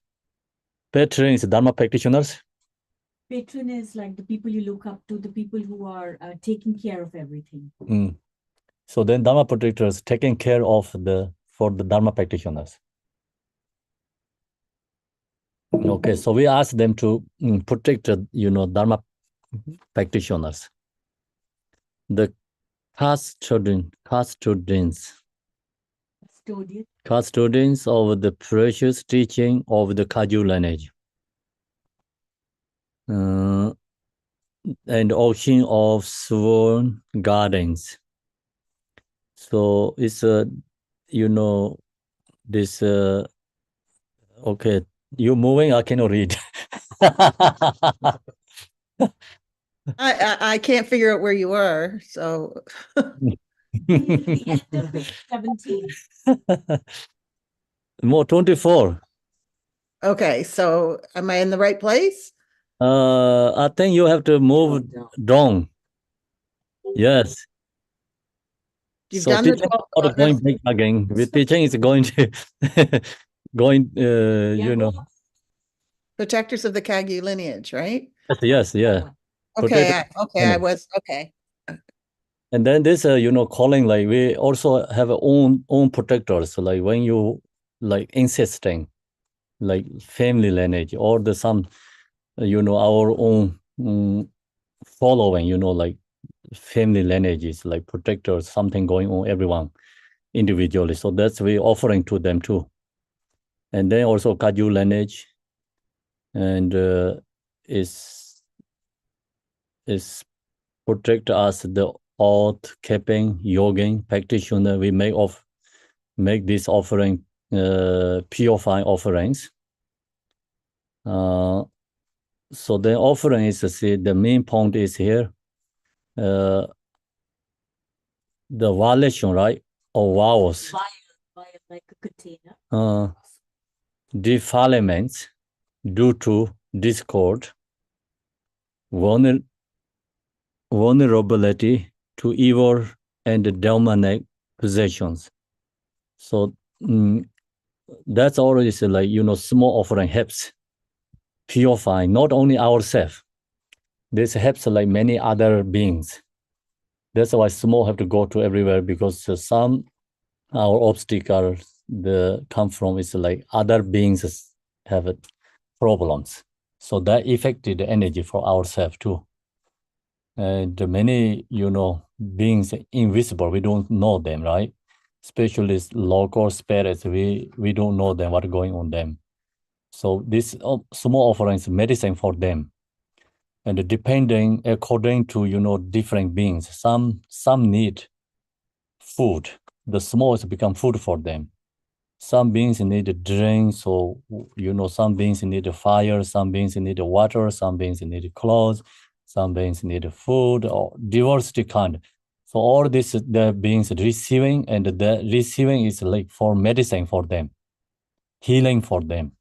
Patron is Dharma practitioners. Patron is like the people you look up to, the people who are taking care of everything. So then Dharma protectors taking care of for the Dharma practitioners. Okay, so we ask them to protect, Dharma practitioners. The custodians of the precious teaching of the Kagyu lineage. And ocean of sworn gardens. So it's this okay, you moving, I cannot read. I can't figure out where you are, so. The end of page 17. More 24. Okay, so am I in the right place? I think you have to move down. Yes. You've So done the teaching 12 not going back again. With teaching is going to protectors of the Kagyu lineage, right? Yes, yeah. Okay, I was okay. And then this, calling, like we also have our own protectors. So like when you like insisting, like family lineage or some, our own following, like family lineages, like protectors, something going on everyone individually. So that's we offering to them too. And then also Kagyu lineage, and is protect us the oath keeping yogin practitioner. We make this offering purifying offerings. So the offering is the main point is here. The violation, right? Or vows. Like a container. Defilements due to discord, vulnerability to evil and demonic possessions. So that's already like, small offering helps purify not only ourselves, this helps like many other beings. That's why small have to go to everywhere, because some our obstacles come from is like other beings have problems. So that affected the energy for ourselves too. And many, beings invisible, we don't know them, right? Especially local spirits, we don't know them, what's going on them. So this small offering is medicine for them. And depending according to, different beings, some need food. The smallest become food for them. Some beings need a drink, so some beings need fire, some beings need water, some beings need clothes, some beings need food, or diversity kind. So all this the beings receiving, and the receiving is like for medicine for them, healing for them.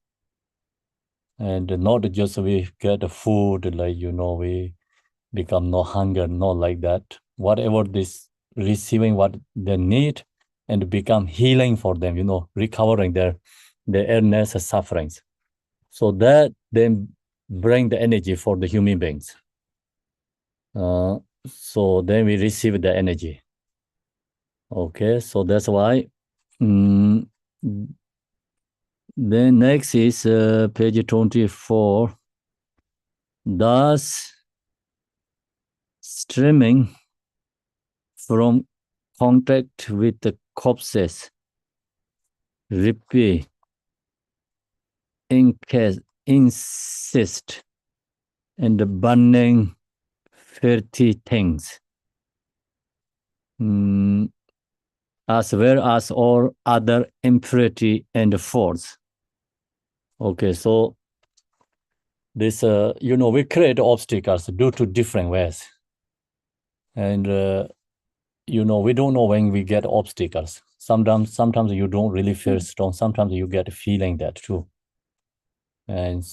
And not just we get food, like we become no hunger, not like that. Whatever this receiving what they need, and become healing for them, recovering their illness and sufferings. So that then bring the energy for the human beings. So then we receive the energy. Okay, so that's why. Then next is page 24. Thus, streaming from contact with the corpses, repeat, insist, and the burning filthy things, as well as all other impurity and faults. Okay, so this, we create obstacles due to different ways. And, we don't know when we get obstacles. Sometimes you don't really feel strong. Sometimes you get a feeling that too. And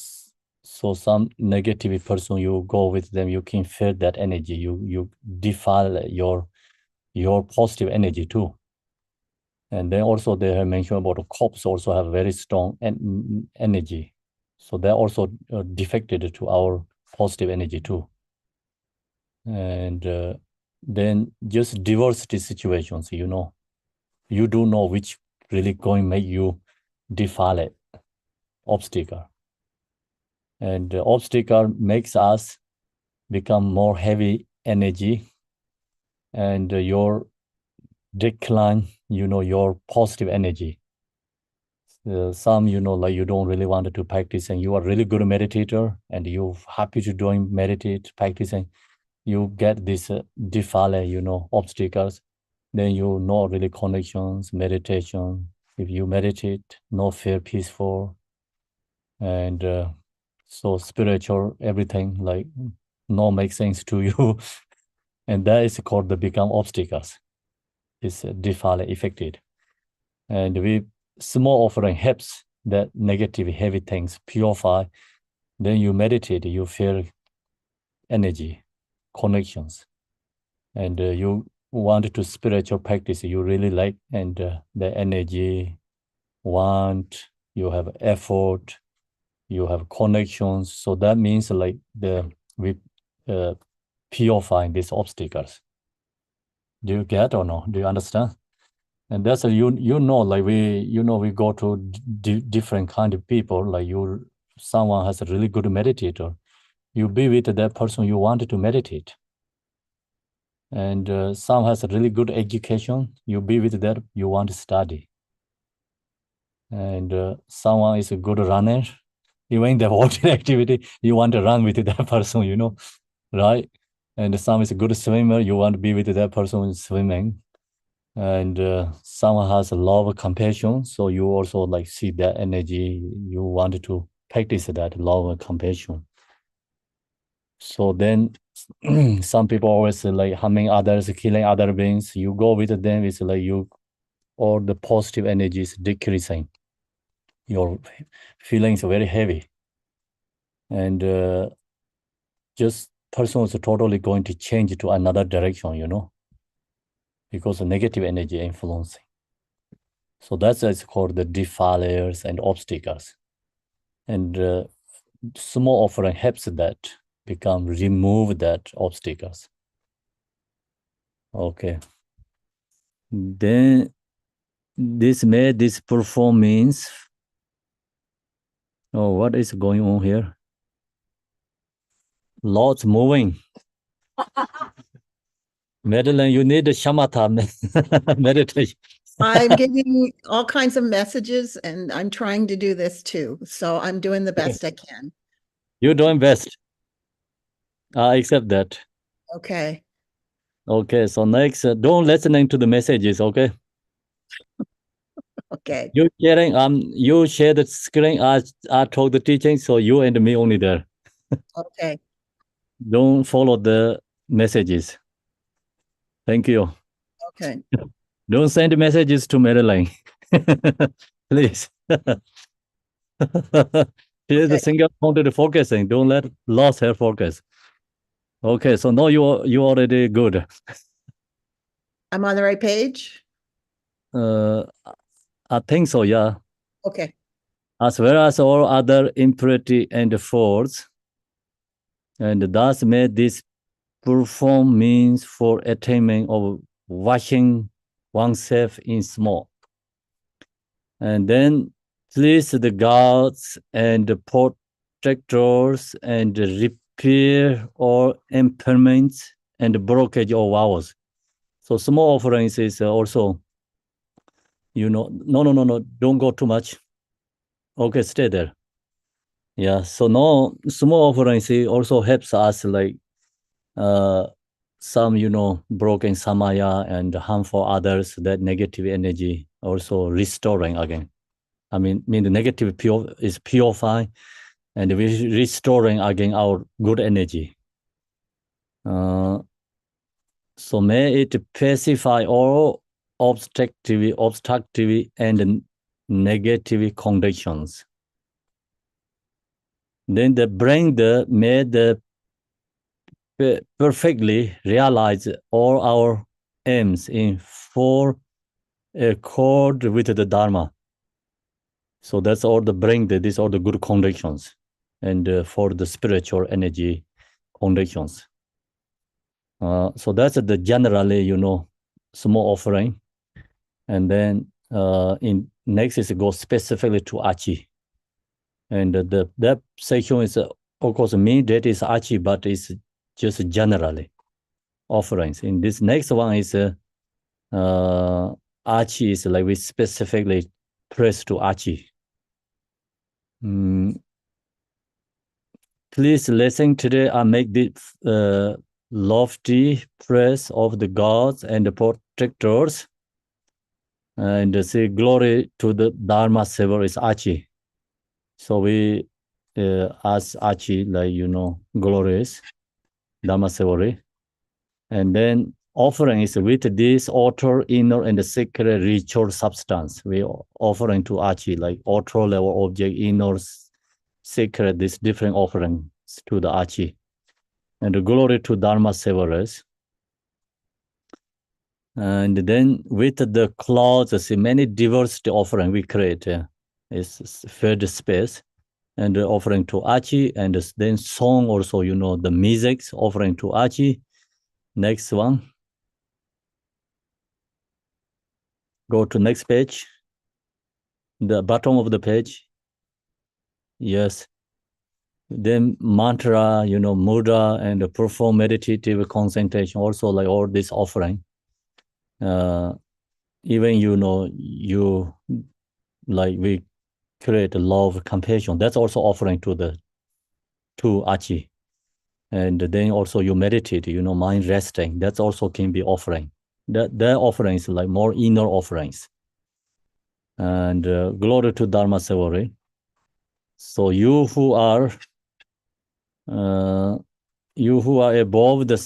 so some negative person, you go with them, you can feel that energy. You defile your positive energy too. And then also they have mentioned about the cops also have very strong energy. So they're also defected to our positive energy too. And then just diversity situations, you do know which really going make you defile it, obstacle. And the obstacle makes us become more heavy energy, and your decline, your positive energy. Some, like you don't really want to practice and you are really good meditator and you're happy to doing meditate, practicing, you get this defile, obstacles. Then you know really connections, meditation. If you meditate, no fear, peaceful. And so spiritual, everything like no make sense to you. And that is called the become obstacles. It's defile affected. And we small offering helps that negative heavy things purify. Then you meditate, you feel energy, connections, and you want to spiritual practice you really like, and the energy, want, you have effort, you have connections. So that means like we purifying these obstacles. Do you get or no? Do you understand? And that's a, like we go to different kind of people. Like someone has a really good meditator, you be with that person you wanted to meditate. And some has a really good education, you be with that you want to study. And someone is a good runner, even in the walking activity, you want to run with that person, right? And some is a good swimmer, you want to be with that person swimming. And someone has a lot of compassion, so you also like see that energy, you want to practice that love and compassion. So then some people always like harming others, killing other beings, you go with them, it's like all the positive energy is decreasing, your feelings are very heavy, and just person is totally going to change to another direction, because the negative energy influencing. So that's it's called the defiles and obstacles. And small offering helps that remove that obstacles. Okay. Then this perform means, oh, what is going on here? Lots moving. Madeline, you need a shamatha meditation. I'm getting all kinds of messages and I'm trying to do this too. So I'm doing the best I can. You're doing best. I accept that. Okay. Okay, so next, don't listening to the messages, okay? Okay. You share the screen, I told the teaching, so you and me only there. Okay. Don't follow the messages. Thank you. Okay. Don't send messages to Madeline. Please. She's the single pointed focusing. Don't let lost her focus. Okay, so now you already good. I'm on the right page? I think so, yeah. Okay. As well as all other impurity and faults, and thus made this perform means for attainment of washing oneself in small. And then please the gods and the protectors and repair all impairments and blockage of vows. So small offerings is also, no, don't go too much. Okay, stay there. Yeah, so no, small offerings also helps us like some, broken samaya and harmful others, that negative energy also restoring again. I mean the negative is purifying, and we restoring again our good energy. So may it pacify all obstructive and negative conditions. Then the brain made perfectly realize all our aims in full accord with the Dharma. So that's all the brain, these are the good conditions, and for the spiritual energy conditions. So that's the generally, small offering. And then in next is go specifically to Achi. And that section is, of course, main that is Achi, but it's just generally offerings. In this next one is Achi is like we specifically praise to Achi. Please listen today and make this lofty praise of the gods and the protectors, and say glory to the Dharma Saver is Achi. So we ask Achi, like, glorious Dharma Saver. And then offering is with this outer, inner, and the sacred ritual substance. We offering to Achi, like outer level object, inner, sacred, these different offerings to the Achi. And the glory to Dharma Saverers. And then with the clouds, many diversity offering we create. Is fed space. And the offering to Achi, and then song also, the music offering to Achi. Next one. Go to next page. The bottom of the page. Yes. Then mantra, mudra, and perform meditative concentration, also like all this offering. Even, you like we create love, compassion. That's also offering to Achi. And then also you meditate, mind resting. That's also can be offering. Their offerings like more inner offerings. And glory to Dharma Savari. So you who are above the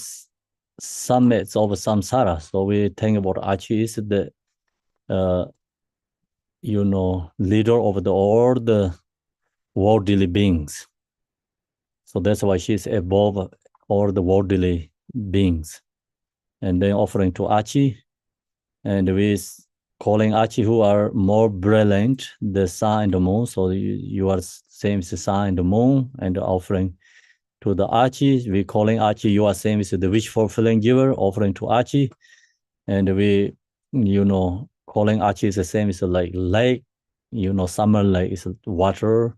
summits of samsara. So we think about Achi is the leader of all the worldly beings. So that's why she's above all the worldly beings. And then offering to Achi, and we calling Achi who are more brilliant, the sun and the moon. So you are same as the sun and the moon, and offering to the Achi. We calling Achi, you are same as the wish fulfilling giver, offering to Achi. And we, calling Achi is the same as like lake, summer lake is water.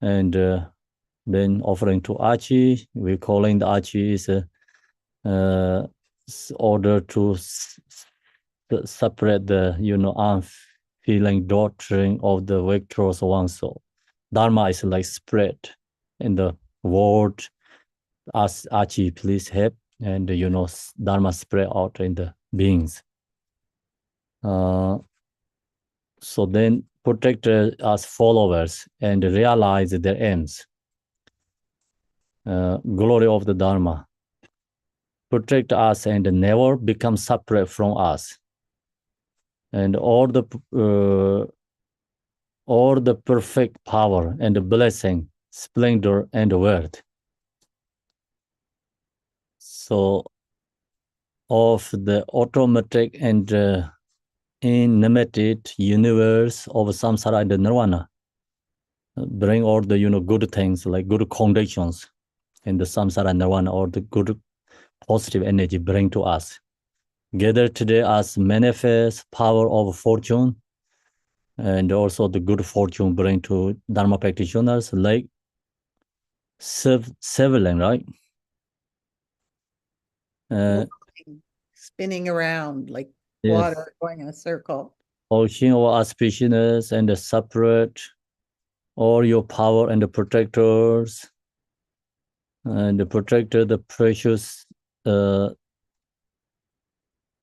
And then offering to Achi, we calling the Achi is order to separate the, unfeeling doctrine of the victorious one. So Dharma is like spread in the world. Ask Achi, please help. And, Dharma spread out in the beings. So then protect us followers and realize their aims. Glory of the Dharma. Protect us and never become separate from us. And all the perfect power and the blessing, splendor, and wealth. So of the automatic and unlimited universe of samsara and nirvana, bring all the good things like good conditions in the samsara and nirvana, or the good positive energy bring to us. Gather today as manifest power of fortune, and also the good fortune bring to Dharma practitioners like Severland, right? Spinning around like Yes. water going in a circle. Ocean of auspiciousness and the separate all your power and the protectors, and the protector, the precious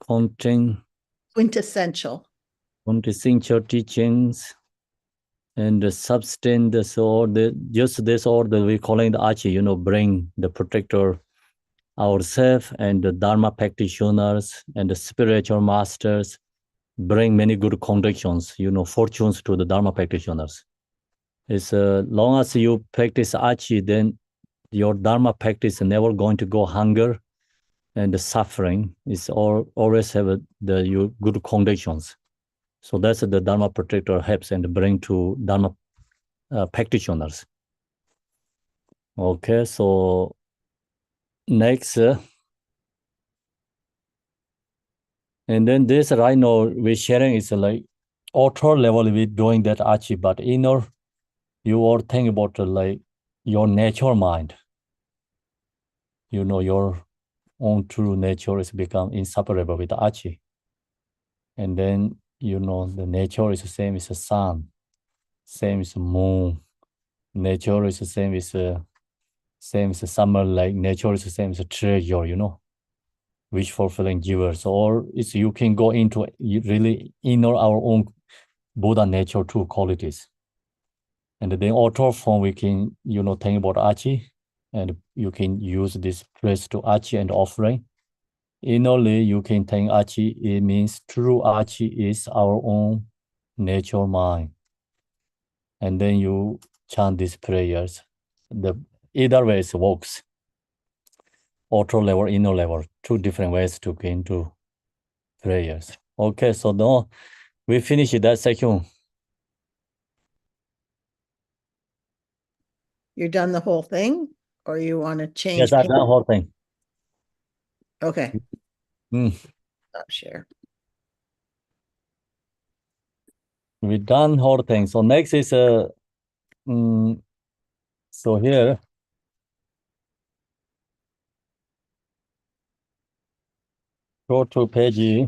Quintessential teachings, and the substance, or just this order we calling the Achi, bring the protector ourselves and the Dharma practitioners and the spiritual masters, bring many good conditions, fortunes to the Dharma practitioners. It's long as you practice Achi, then your Dharma practice is never going to go hunger and the suffering. It's always have the good conditions. So that's the Dharma protector helps and bring to Dharma practitioners. Okay, so next, and then this right now we're sharing is like outer level we're doing that Achi, but inner you all think about like your nature mind. You know your own true nature is become inseparable with Achi. And then you know the nature is the same as the sun, same as the moon. Nature is the same as the summer, like nature is the same as a treasure, you know, wish fulfilling givers. Or it's you can go into really inner our own Buddha nature true qualities. And then outer form we can, you know, think about Achi, and you can use this place to Achi and offering. Innerly, you can think Achi, it means true Achi is our own nature mind. And then you chant these prayers. Either way it works. Outer level, inner level, two different ways to get into prayers. Okay, so now we finish that section. You're done the whole thing, or you want to change? Yes, I've done the whole thing. Okay. Stop share. We done whole thing. So next is so here go to page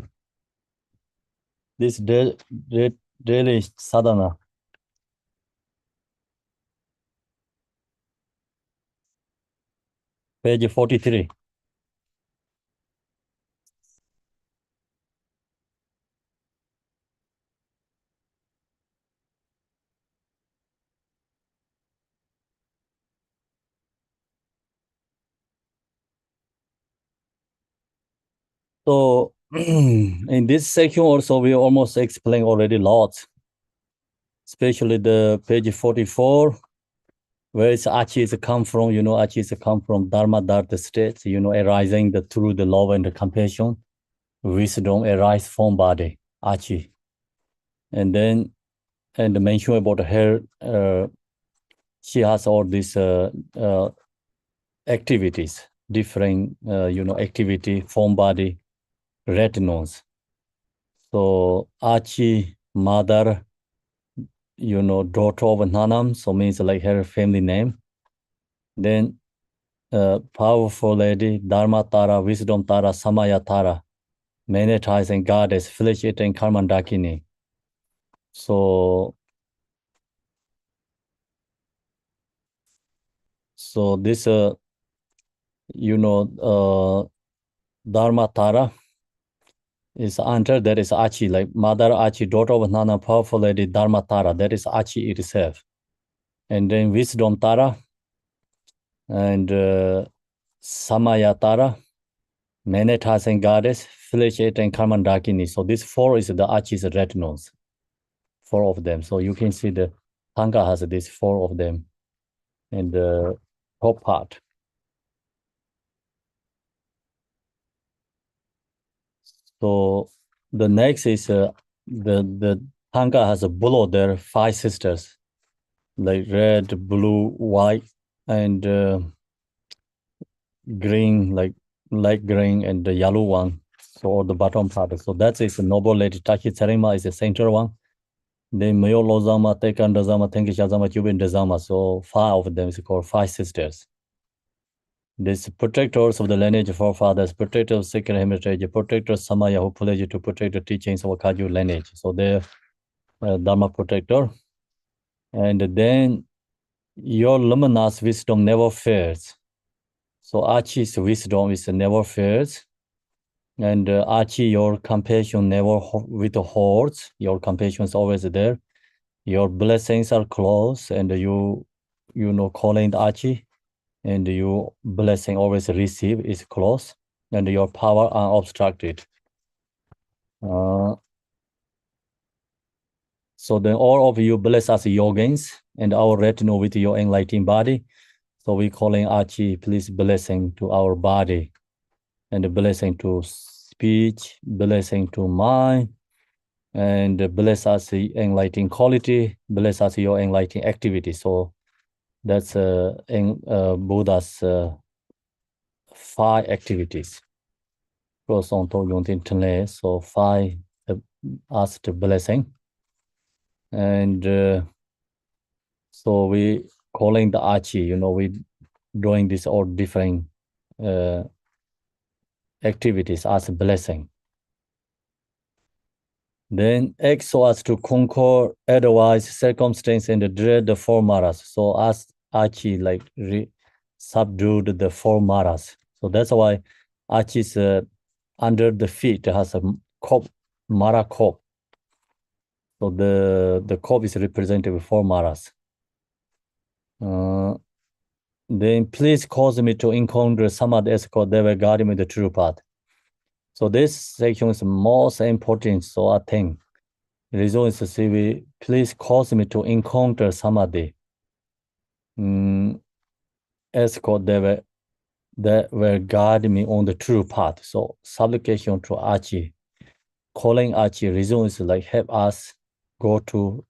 this daily sadhana. Page 43. So in this section also we almost explain already lots, especially the page 44, where it's Achi is come from, you know, Achi is come from Dharma Dharta states, you know, arising through the love and the compassion, wisdom arise from body, Achi. And then, and mention about her, she has all these activities, different, you know, activity, form body, retinones. So Achi, mother, you know, daughter of Nanam, so means like her family name. Then powerful lady, Dharma Tara, Wisdom Tara, Samaya Tara, monetizing goddess, flesh eating Karmandakini. So this, you know, Dharma Tara is under that is Achi, like mother Achi, daughter of Nana, powerful lady, Dharma Tara, that is Achi itself. And then Wisdom Tara and Samaya Tara, monetizing goddess, flesh eating Karmandakini. So this four is the Achi's retinols, four of them. So you can see the Tanka has these four of them in the top part. So the next is the Tanka has below there 5 sisters, like red, blue, white, and green, like light green, and the yellow one. So the bottom part. So that is the noble lady Taki Tsarima is the center one. Then Mayo Lozama, Tekan Dazama, Tenkishazama, Jubin Dazama. So 5 of them is called 5 sisters. This protectors of the lineage of forefathers, protectors of sacred heritage, protectors Samaya who pledge to protect the teachings of Kaju lineage. So they're Dharma protector. And then your luminous wisdom never fails. So Achi's wisdom is never fails. And Achi, your compassion never withholds. Your compassion is always there. Your blessings are close, and you know, calling the Achi, and your blessing always receive is close, and your power unobstructed. So then all of you bless us yogins and our retinue with your enlightened body. So we calling Achi, please blessing to our body and a blessing to speech, blessing to mind, and bless us the enlightening quality, bless us your enlightening activity. So that's Buddha's 5 activities. So 5 asked blessing. And so we calling the Achi, we doing this all different activities as a blessing. Then act so as to conquer otherwise circumstance and dread the 4 maras. So as Achi subdued the 4 maras. So that's why Achi's under the feet has a cup, mara cup. So the cup is represented with 4 maras. Then please cause me to encounter Samadhi escort, they will guide me the true path. So this section is most important, so I think. The reason is to say, please cause me to encounter Samadhi. Escort, they will guide me on the true path. So supplication to Achi, calling Achi, reason is like help us go to,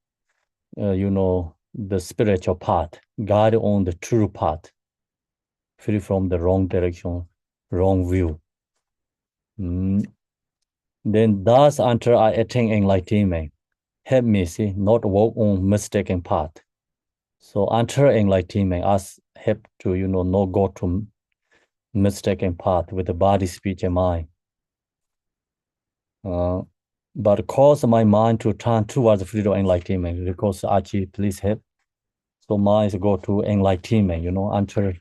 the spiritual path, guide on the true path, free from the wrong direction, wrong view. Then thus until I attain enlightenment, help me not walk on mistaken path. So until enlightenment, us help to not go to mistaken path with the body, speech, and mind. But cause my mind to turn towards freedom enlightenment. Because Achi, please help. So mind go to enlightenment, until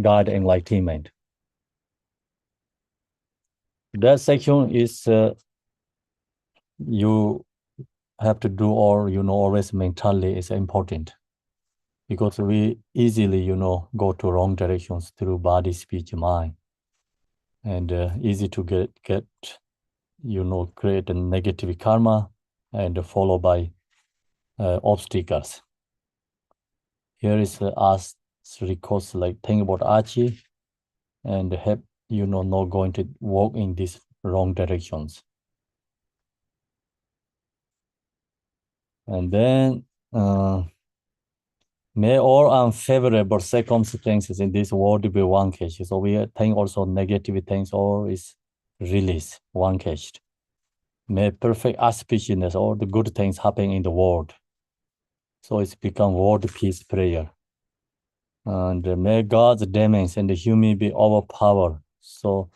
God enlightenment. That section is you have to do, or always mentally is important, because we easily go to wrong directions through body, speech, mind, and easy to get create a negative karma and followed by obstacles. Here is us recourse, think about Achi and help not going to walk in these wrong directions. And then may all unfavorable circumstances in this world be one case. So we think also negative things all is release, one case. May perfect auspiciousness, all the good things happen in the world. So it's become world peace prayer. And may God's demons and the human be overpowered. So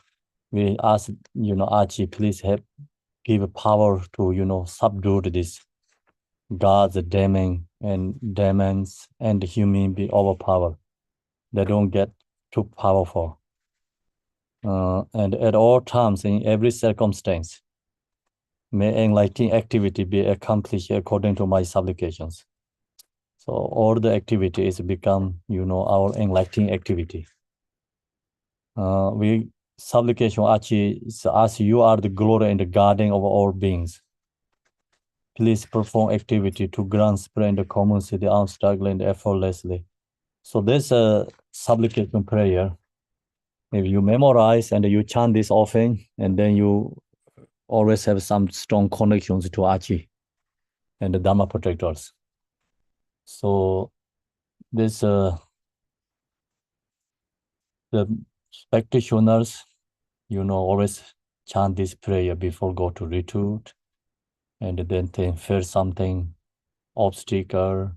we ask, Achi, please help give power to, subdue this God's demons and the human be overpowered. They don't get too powerful. And at all times, in every circumstance, may enlightening activity be accomplished according to my supplications. So all the activities become, our enlightening activity. We supplication Achi, as you are the glory and the guardian of all beings. Please perform activity to grant spread the common city unstruggling and effortlessly. So this supplication prayer, if you memorize and you chant this often, and then you always have some strong connections to Achi and the Dharma protectors. So this the practitioners, always chant this prayer before go to retreat, and then they feel something obstacle,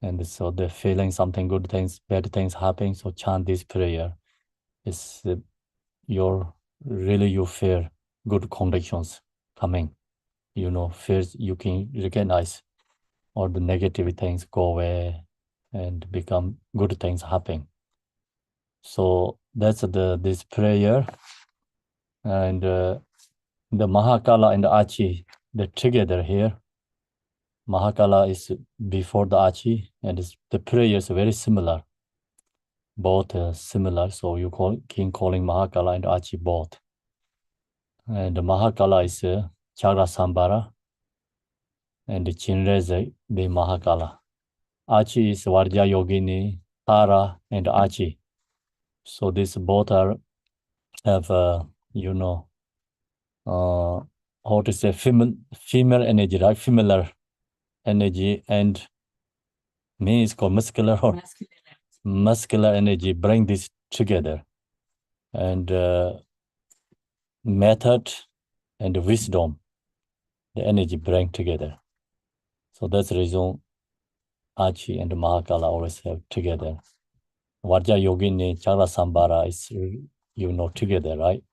and so they're feeling something good things, bad things happening. So chant this prayer. It's you feel good conditions coming. Fears you can recognize all the negative things go away and become good things happen. So that's this prayer. And the Mahakala and the Achi, they're together here. Mahakala is before the Achi, and the prayer is very similar. Both similar, so you can calling Mahakala and Achi both. And the Mahakala is Chagra Sambara, and Chinreze be Mahakala. Achi is Varja Yogini, Tara, and Achi. So these both are have how to say female energy, right? Female energy, and me is called muscular or Masculine energy. muscular energy. Bring this together, and method and wisdom, the energy bring together. So that's the reason Achi and Mahakala always have together. Varja Yogini, Chara Sambara is together, right?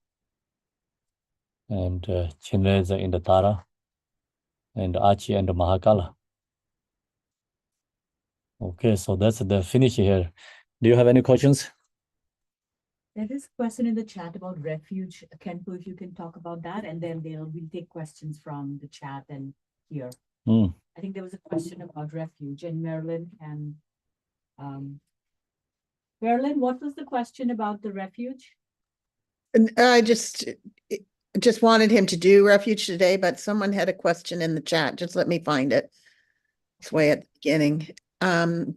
And Chinreza in the Tara, and Achi and Mahakala. Okay, so that's the finish here. Do you have any questions? There is a question in the chat about refuge. Khenpo, if you can talk about that, and then we'll take questions from the chat and here. Mm. I think there was a question about refuge, and Marilyn can. Marilyn, what was the question about the refuge? And I just wanted him to do refuge today, but someone had a question in the chat. Just let me find it. It's way at the beginning.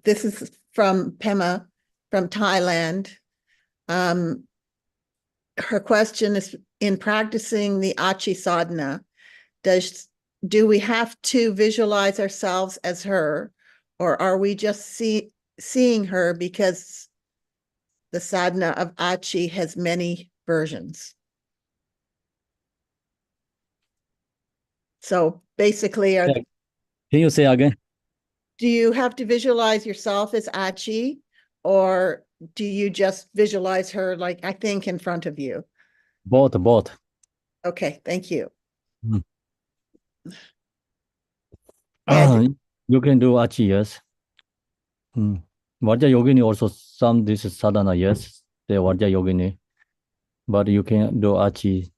This is from Pema from Thailand. Her question is, in practicing the Achi sadhana, do we have to visualize ourselves as her, or are we just seeing her because the sadhana of Achi has many versions? So basically, Can you say again? do you have to visualize yourself as Achi, or do you just visualize her, like, I think, in front of you? Both. Okay, thank you. Mm. Ed? You can do Achi, yes. Varja Yogini also some this is sadhana, yes. The Varja Yogini, but you can do Achi.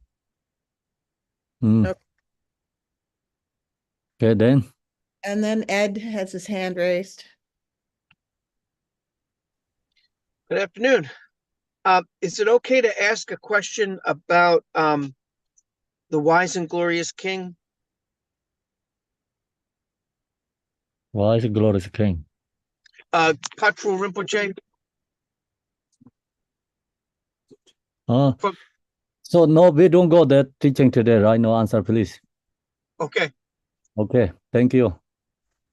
Okay. Okay, then. And then Ed has his hand raised. Good afternoon. Is it okay to ask a question about the wise and glorious king? Why is glorious king? Patru Rinpoche. So no, we don't go that teaching today, right? No answer, please. Okay. Okay, thank you.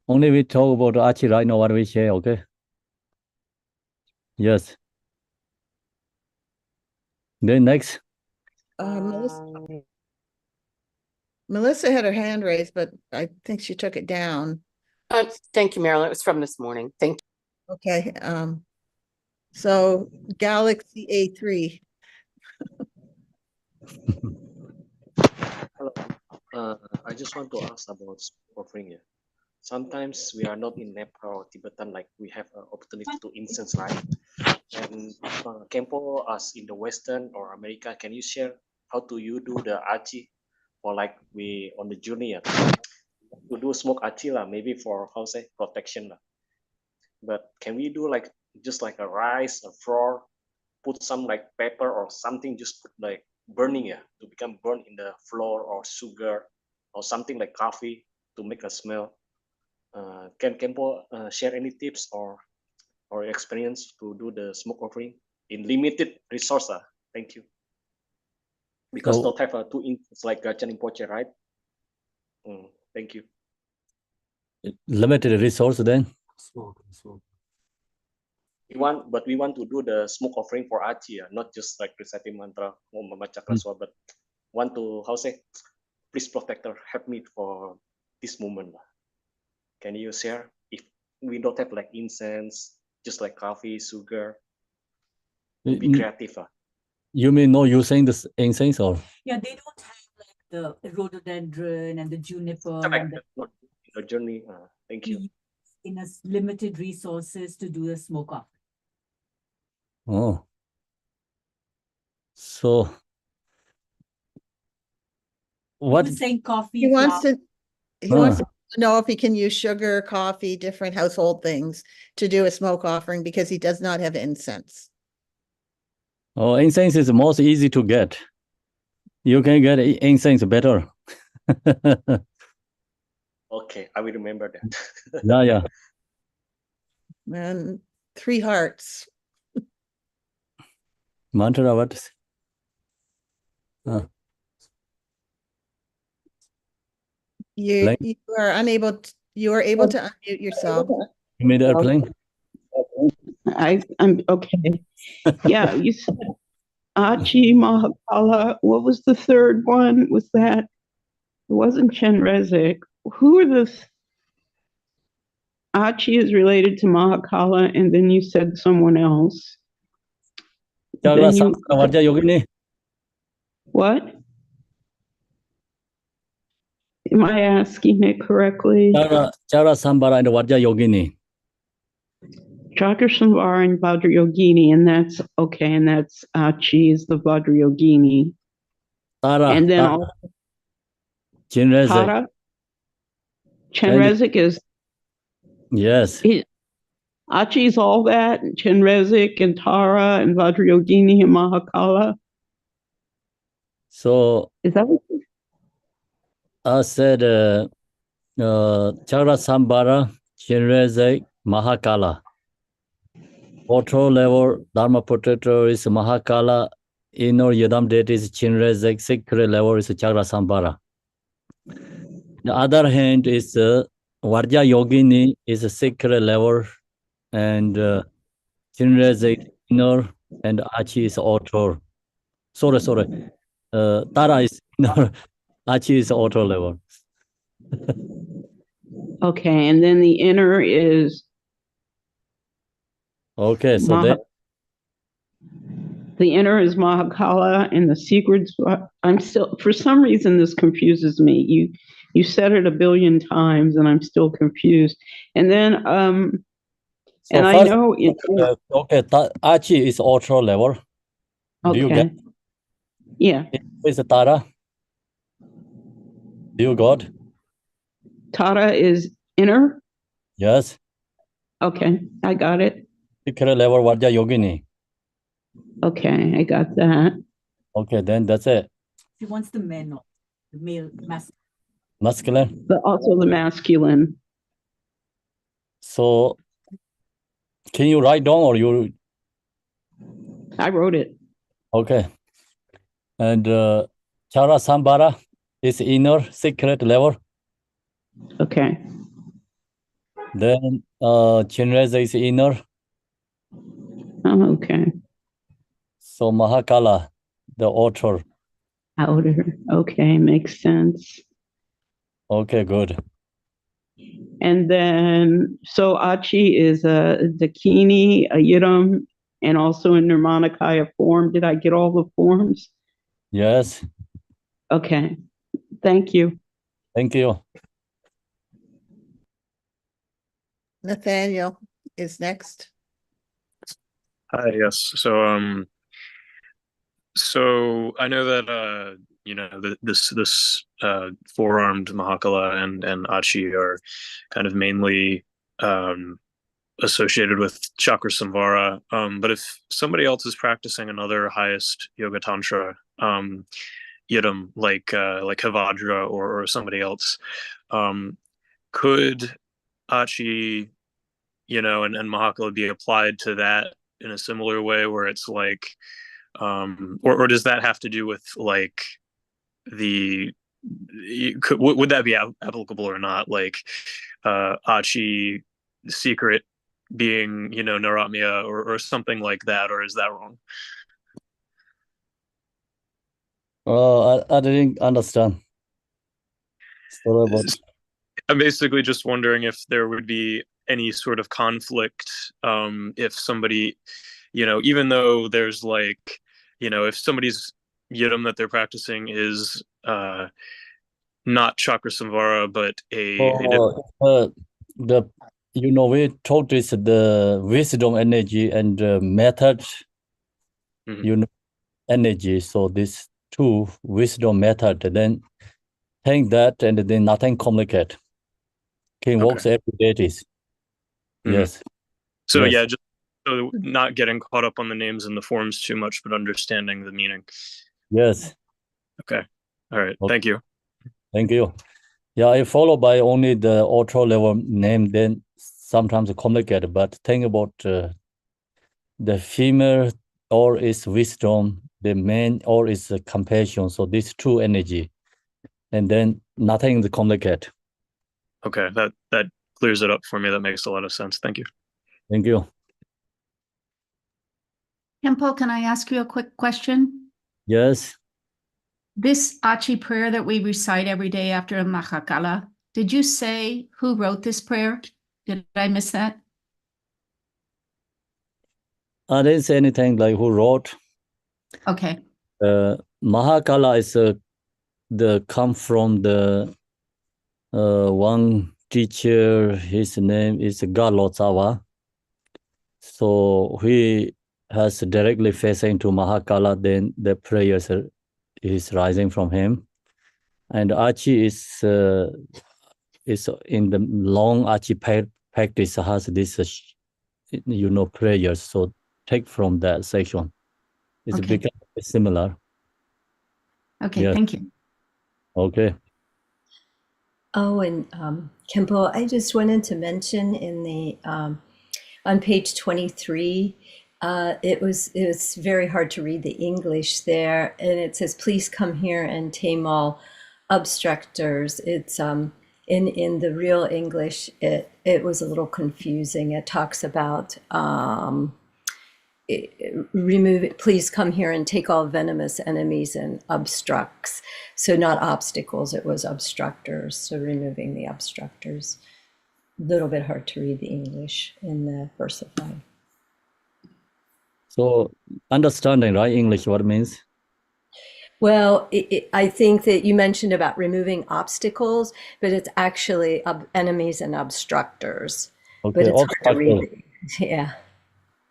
Only we talk about Achi right now, what we share, okay? Yes. Then next. Melissa had her hand raised, but I think she took it down. Thank you, Marilyn. It was from this morning. Thank you. Okay. So Galaxy A3. Hello. I just want to ask about offering here. Sometimes we are not in Nepal or Tibetan, like we have an opportunity to incense, right? And Khenpo, us in the Western or America, can you share how do you do the Achi, or like we on the journey to do smoke Achi lah, maybe for how say protection lah. But can we do like just like a rice, a flour, put some like pepper or something, just put like burning to become burnt in the flour or sugar or something like coffee to make a smell. Can Khenpo share any tips or experience to do the smoke offering in limited resource? Thank you. Because So- not have a 2 inches like Gachaning Poche, right? Thank you. Limited resource then. We want to do the smoke offering for Achi, not just like reciting mantra or Mama Chakra Swa, but want to please protector, help me for this moment. Can you share if we don't have like incense, just like coffee, sugar? Be creative. You mean no using the incense or? Yeah, they don't have like the rhododendron and the juniper and the journey. Thank you. In a limited resources to do the smoke off. Oh. So what? He was saying coffee. He wants to know if he can use sugar, coffee, different household things to do a smoke offering because he does not have incense. Oh, incense is most easy to get. You can get incense better. Okay, I will remember that. Yeah, yeah. And 3 hearts. Mantra, what? You Plane? you are able to unmute yourself. You made airplane? I'm okay. Yeah, you said Achi, Mahakala. What was the third one? Was that it wasn't Chenrezig? Who are the Achi is related to Mahakala, and then you said someone else. Chagra Then you Samvara Vajra Yogini. what? Am I asking it correctly? Chagra Samvara and Vajra Yogini. Chakra Samvara and Vajra Yogini, and that's okay, and that's Achi is the Vajra Yogini. Tara, And then Tara, Chenrezig. Tara. Chenrezig is Yes. Achi is all that, Chenrezig and Tara and Vajra Yogini and Mahakala. So Is that what I said Chagra Samvara, Chenrezig, Mahakala. Auto level Dharma protector is Mahakala. Inner Yadam deity is Chenrezig. Secret level is Chagra Samvara. The other hand is Vajra Yogini is a secret level, and Chenrezig inner, and Achi is auto. Sorry. Tara is inner, Achi is auto level. okay? And then the inner is Okay, so then the inner is Mahakala, and the secrets. I'm still, for some reason, this confuses me. You said it a billion times, and I'm still confused. And then, so and first, I know it. okay, Achi is auto level. Do you get? Okay. Yeah, Is Tara? Do you got? Tara is inner. Yes. Okay, I got it. Secret level Vajra Yogini. Okay, I got that. Okay, then that's it. He wants the male Masculine. But also the masculine. So can you write down, or you? I wrote it. Okay. And Chara Sambara is inner secret level. Okay. Then Chenrezig is inner. Oh, okay. So Mahakala, the author. Outer. Okay, makes sense. Okay, good. And then, so Achi is a Dakini, a Yidam, and also a Nirmanakaya form. Did I get all the forms? Yes. Okay. Thank you. Thank you. Nathaniel is next. Hi, yes. So I know that this four-armed Mahakala and Achi are kind of mainly associated with Chakra Samvara. But if somebody else is practicing another highest Yoga Tantra yidam, like Havadra or somebody else, could Achi, and Mahakala be applied to that in a similar way, where it's like, or does that have to do with like would that be applicable or not? Like Achi secret being, Naratmya or something like that, or is that wrong? I didn't understand. Sorry about. I'm basically just wondering if there would be any sort of conflict if somebody, even though there's like, if somebody's yidam that they're practicing is not Chakra Samvara, but we talked this the wisdom energy and method, energy. So this two wisdom method, then think that, and then nothing complicate. Can works every day. Yes. So yes. yeah, just so not getting caught up on the names and the forms too much, but understanding the meaning. Yes. Okay. All right. Okay. Thank you. Thank you. Yeah, I follow by only the auto level name, then sometimes complicated, but think about the female or is wisdom, the man or is compassion. So these two energy, and then nothing is complicated. Okay, that clears it up for me. That makes a lot of sense. Thank you. Thank you. Khenpo, can I ask you a quick question? Yes. This Achi prayer that we recite every day after a Mahakala, did you say who wrote this prayer? Did I miss that? I didn't say anything like who wrote. Okay. Mahakala is the come from the one teacher. His name is Galotsawa. So he has directly facing to Mahakala. Then the prayers is rising from him, and Achi is in the long Achi practice has this prayers. So take from that section. It's Okay. become similar. Okay, Yes. thank you. Okay. Oh, and Khenpo, I just wanted to mention in the on page 23, it was very hard to read the English there, and it says, "Please come here and tame all obstructors." It's in the real English, it was a little confusing. It talks about remove it, please come here and take all venomous enemies and obstructs. So not obstacles, it was obstructors. So removing the obstructors. A little bit hard to read the English in the versify. So understanding, right? English, what it means? Well, I think that you mentioned about removing obstacles, but it's actually enemies and obstructors. Okay, But it's hard to read. obstacles. Yeah.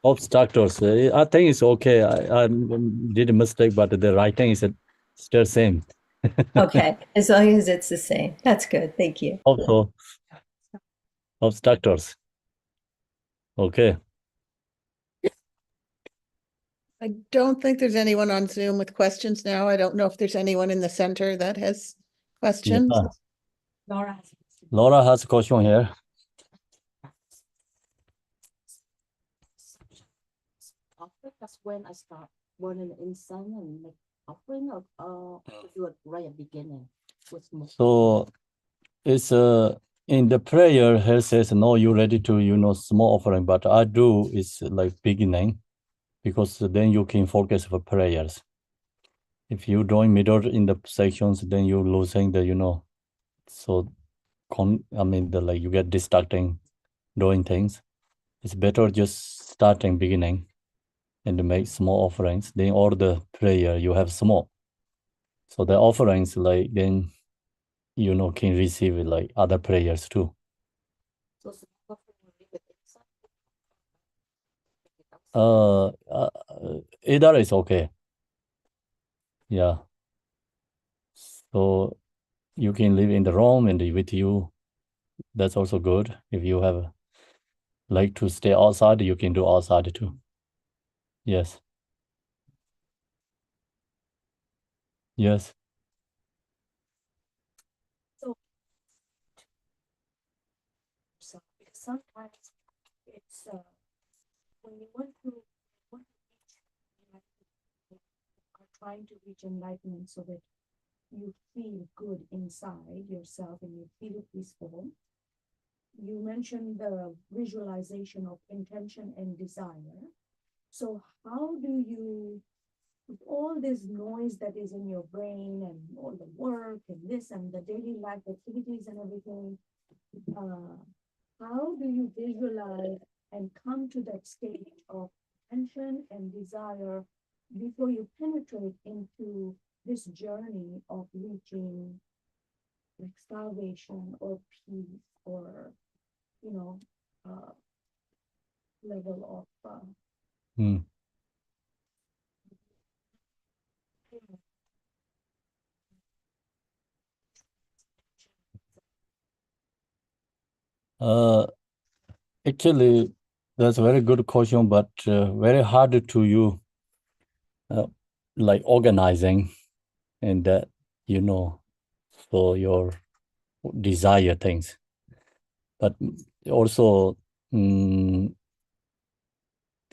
Obstructors. I think it's okay. I did a mistake, but the writing is still same. Okay. As long as it's the same. That's good. Thank you. Also, obstructors. Okay. I don't think there's anyone on Zoom with questions now. I don't know if there's anyone in the center that has questions. Yeah. Laura has. Laura has a question here. That's when I start burning incense and make offering or do it right at the beginning. So it's in the prayer here says no, you ready to small offering, but I do is like beginning, because then you can focus for prayers. If you doing middle in the sections, then you losing the so you get distracting doing things. It's better just starting beginning and to make small offerings. Then all the prayer you have small. So the offerings like then can receive it like other prayers too. Either is okay. Yeah. So you can live in the room and with you. That's also good. If you have like to stay outside, you can do outside too. Yes. Yes. So because sometimes it's when you want to are trying to reach enlightenment so that you feel good inside yourself and you feel peaceful. You mentioned the visualization of intention and desire. So how do you, with all this noise that is in your brain and all the work and this and the daily life activities and everything, how do you visualize and come to that state of intention and desire before you penetrate into this journey of reaching like salvation or peace or level of Actually, that's a very good question, but very hard to you like organizing and that so your desire things. But also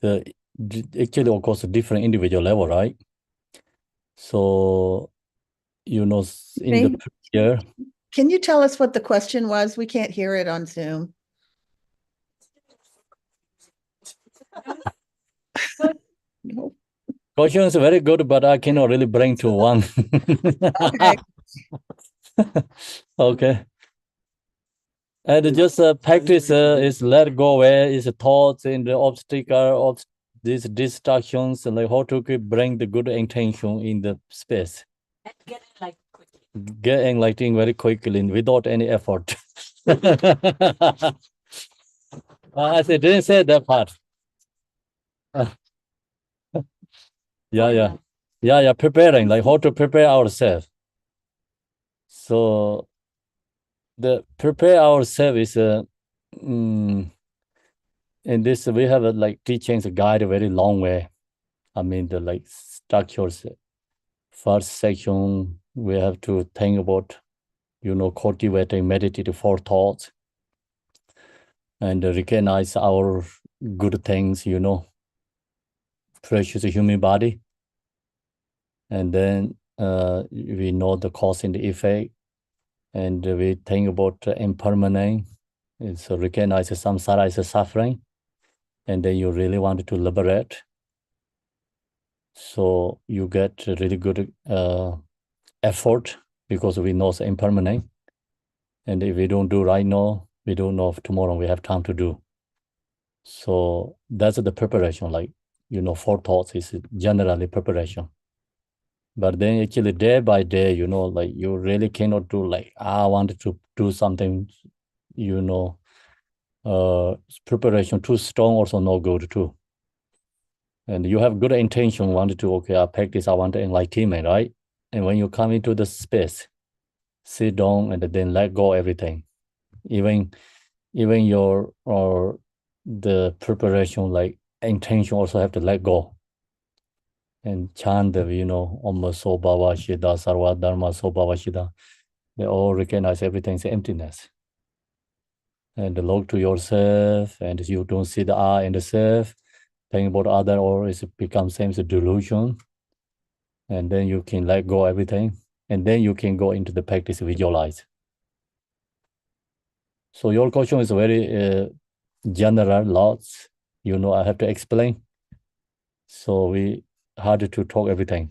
actually, of course, different individual level, right? So, in the prayer. Can you tell us what the question was? We can't hear it on Zoom. Question is very good, but I cannot really bring to one. Okay. Okay. And just practice is let go where is thoughts and the obstacle of these distractions, and like how to bring the good intention in the space. And get enlightened quickly. Get enlightened very quickly without any effort. I didn't say that part. Yeah, preparing, like how to prepare ourselves. So the prepare ourselves is in this we have a like teachings guide a very long way. I mean the like structures. First section we have to think about cultivating meditative forethoughts and recognize our good things, precious human body. And then we know the cause and the effect, and we think about impermanent. It's recognize samsara is a suffering, and then you really want to liberate. So you get a really good effort because we know it's impermanent. And if we don't do right now, we don't know if tomorrow we have time to do. So that's the preparation, like, forethoughts is generally preparation. But then actually day by day, like you really cannot do like, I wanted to do something, preparation too strong, also no good too. And you have good intention, wanted to, okay, I practice, I want enlightenment, right? And when you come into the space, sit down and then let go everything. Even your, or the preparation, like intention also have to let go. And chant, Om Sobhava Shida, Sarva Dharma Sobhava Shida. They all recognize everything's emptiness. And look to yourself, and you don't see the I in the self, think about other, or it becomes same as a delusion. And then you can let go everything. And then you can go into the practice visualize. So your question is very general, lots, I have to explain. So we had to talk everything.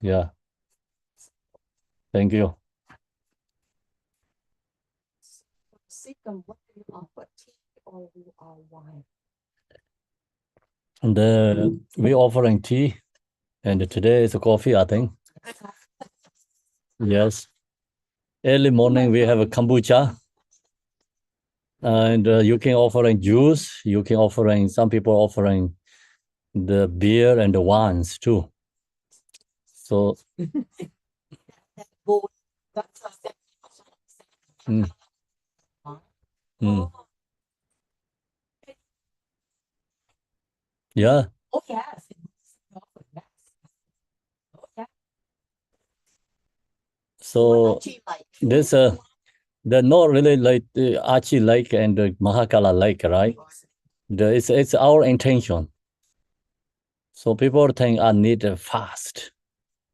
Yeah. Thank you. Sikkim, what do you offer, tea or wine? And we offering tea, and today is a coffee, I think. Yes. Early morning we have a kombucha. And you can offering juice. You can offering, some people offering the beer and the wines too. So mm. Mm. Yeah. Oh, yes. So this they're not really like the Achi Lake and the Mahakala Lake, right? It's our intention. So people think I need a fast.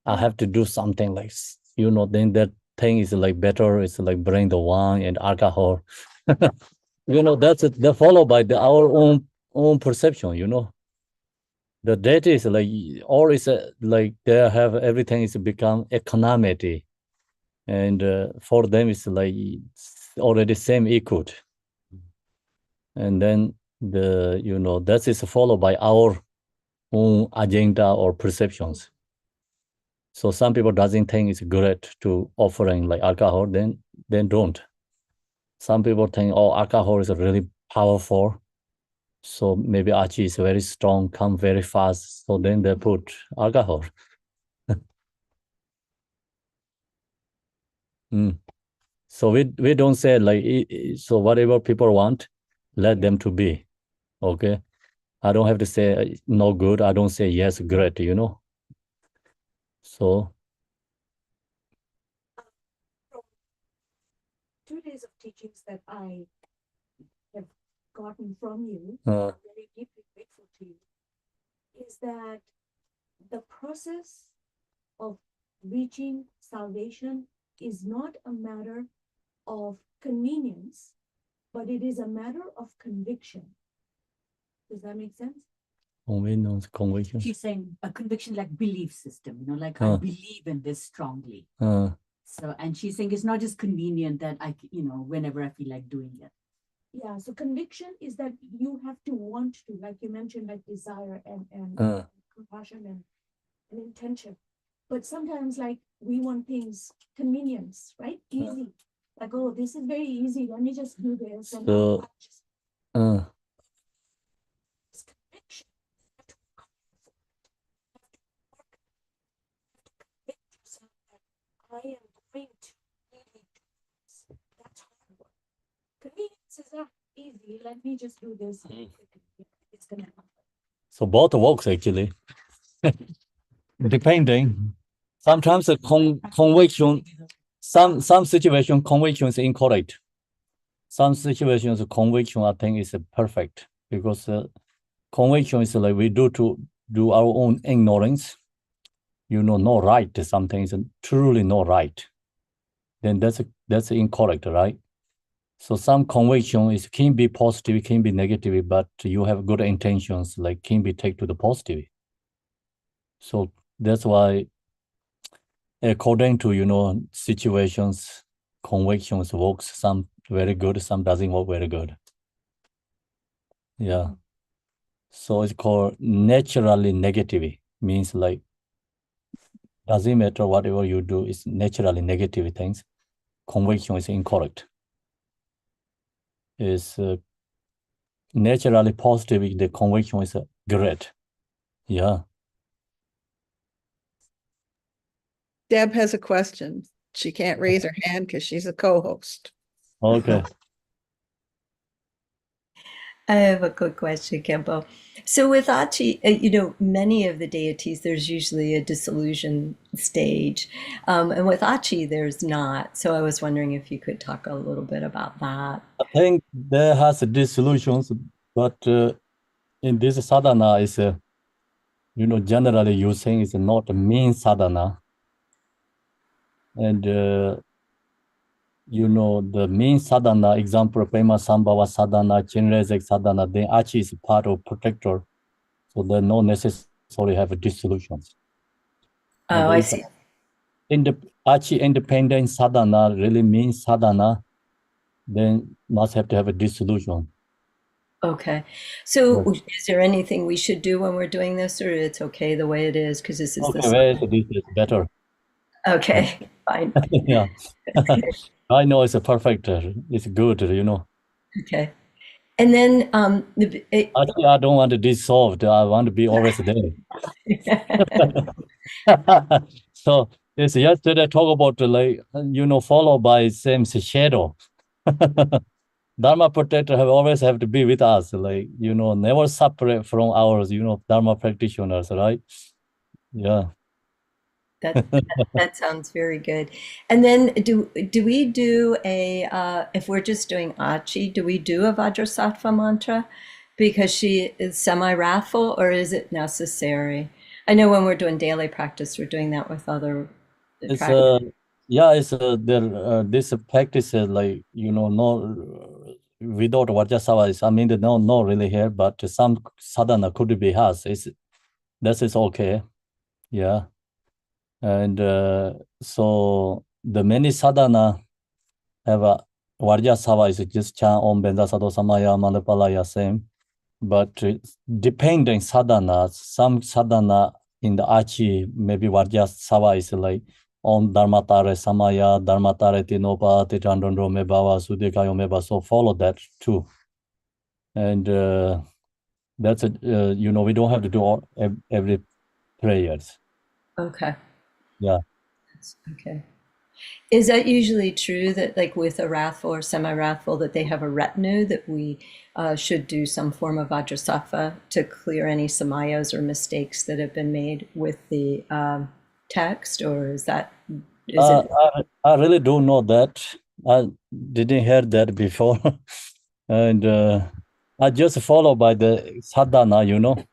I have to do something like, then that thing is like better. It's like bring the wine and alcohol. That's it. They're followed by our own perception. The data is like, all is like they have everything is become economity. And for them, it's like it's already same equal. And then that is followed by our own agenda or perceptions. So some people doesn't think it's good to offering like alcohol, then don't. Some people think, oh, alcohol is really powerful. So maybe Achi is very strong, come very fast. So then they put alcohol. So we don't say like, so whatever people want, let them to be. Okay. I don't have to say no good. I don't say yes, great, So series of teachings that I have gotten from you, Uh, I'm very deeply grateful to you, is that the process of reaching salvation is not a matter of convenience, but it is a matter of conviction. Does that make sense? conviction. She's saying a conviction like belief system, like I believe in this strongly. So, and she's saying it's not just convenient that whenever I feel like doing it. Yeah, so conviction is that you have to want to, like you mentioned, like desire and compassion and intention. But sometimes like we want things convenience, right? Easy. Like, oh, this is very easy. Let me just do this. And So, it's conviction. You have to convict yourself that I am going to really do this. That's hard work. Convenience is not easy. Let me just do this. It's gonna happen. so both works actually, depending. Sometimes the conviction, some situation conviction is incorrect. Some situations conviction I think is perfect because conviction is like we do our own ignorance. No right. Something is truly not right. Then that's incorrect, right? So some conviction can be positive, can be negative, but you have good intentions, like can be take to the positive. So that's why, according to situations, convictions works. Some very good, some doesn't work very good. Yeah. So it's called naturally negative. Means like doesn't matter whatever you do, it's naturally negative things. Conviction is incorrect. Is naturally positive. The conviction is great. Yeah. Deb has a question. She can't raise her hand because she's a co-host. Okay. I have a quick question, Khenpo. So with Achi, many of the deities, there's usually a dissolution stage. And with Achi, there's not. So I was wondering if you could talk a little bit about that. I think there has dissolutions, but in this sadhana is, generally using is not a main sadhana. And, the main sadhana, example, Prema Sambhava sadhana, Chinrezek sadhana, then Achi is part of protector. So there no necessarily have dissolutions. Oh, I see. Achi independent sadhana really means sadhana, then must have to have a dissolution. Okay. So is there anything we should do when we're doing this, or it's okay the way it is? Because this is this is better. Okay, fine. Yeah. I know it's a perfect, it's good, Okay. And then Actually, I don't want to dissolve. I want to be always there. So it's yesterday talk about followed by same shadow. Dharma protector always have to be with us, never separate from ours, Dharma practitioners, right? Yeah. That sounds very good. And then do we do if we're just doing Achi, do we do a Vajrasattva mantra because she is semi-wrathful, or is it necessary? I know when we're doing daily practice, we're doing that with other It's this practice is no without Vajrasattva. I mean, no really here, but some sadhana could be has. That is okay. Yeah. And so the many sadhana have a Vajrasattva is just chant Om Benda Sadho Samaya Mandapalaya same. But depending sadhana, some sadhana in the Achi, maybe Vajrasattva is like Om Dharmatare Samaya, Dharmatare Tinopa, Titandondro Mebhava, Sudekayo Meba. So follow that too. And that's we don't have to do every prayers. Okay. Yeah. Okay. Is that usually true that like with a wrathful or semi-wrathful that they have a retinue that we should do some form of Vajrasattva to clear any samayas or mistakes that have been made with the text, or is that? I really don't know that. I didn't hear that before. And I just follow by the sadhana, you know.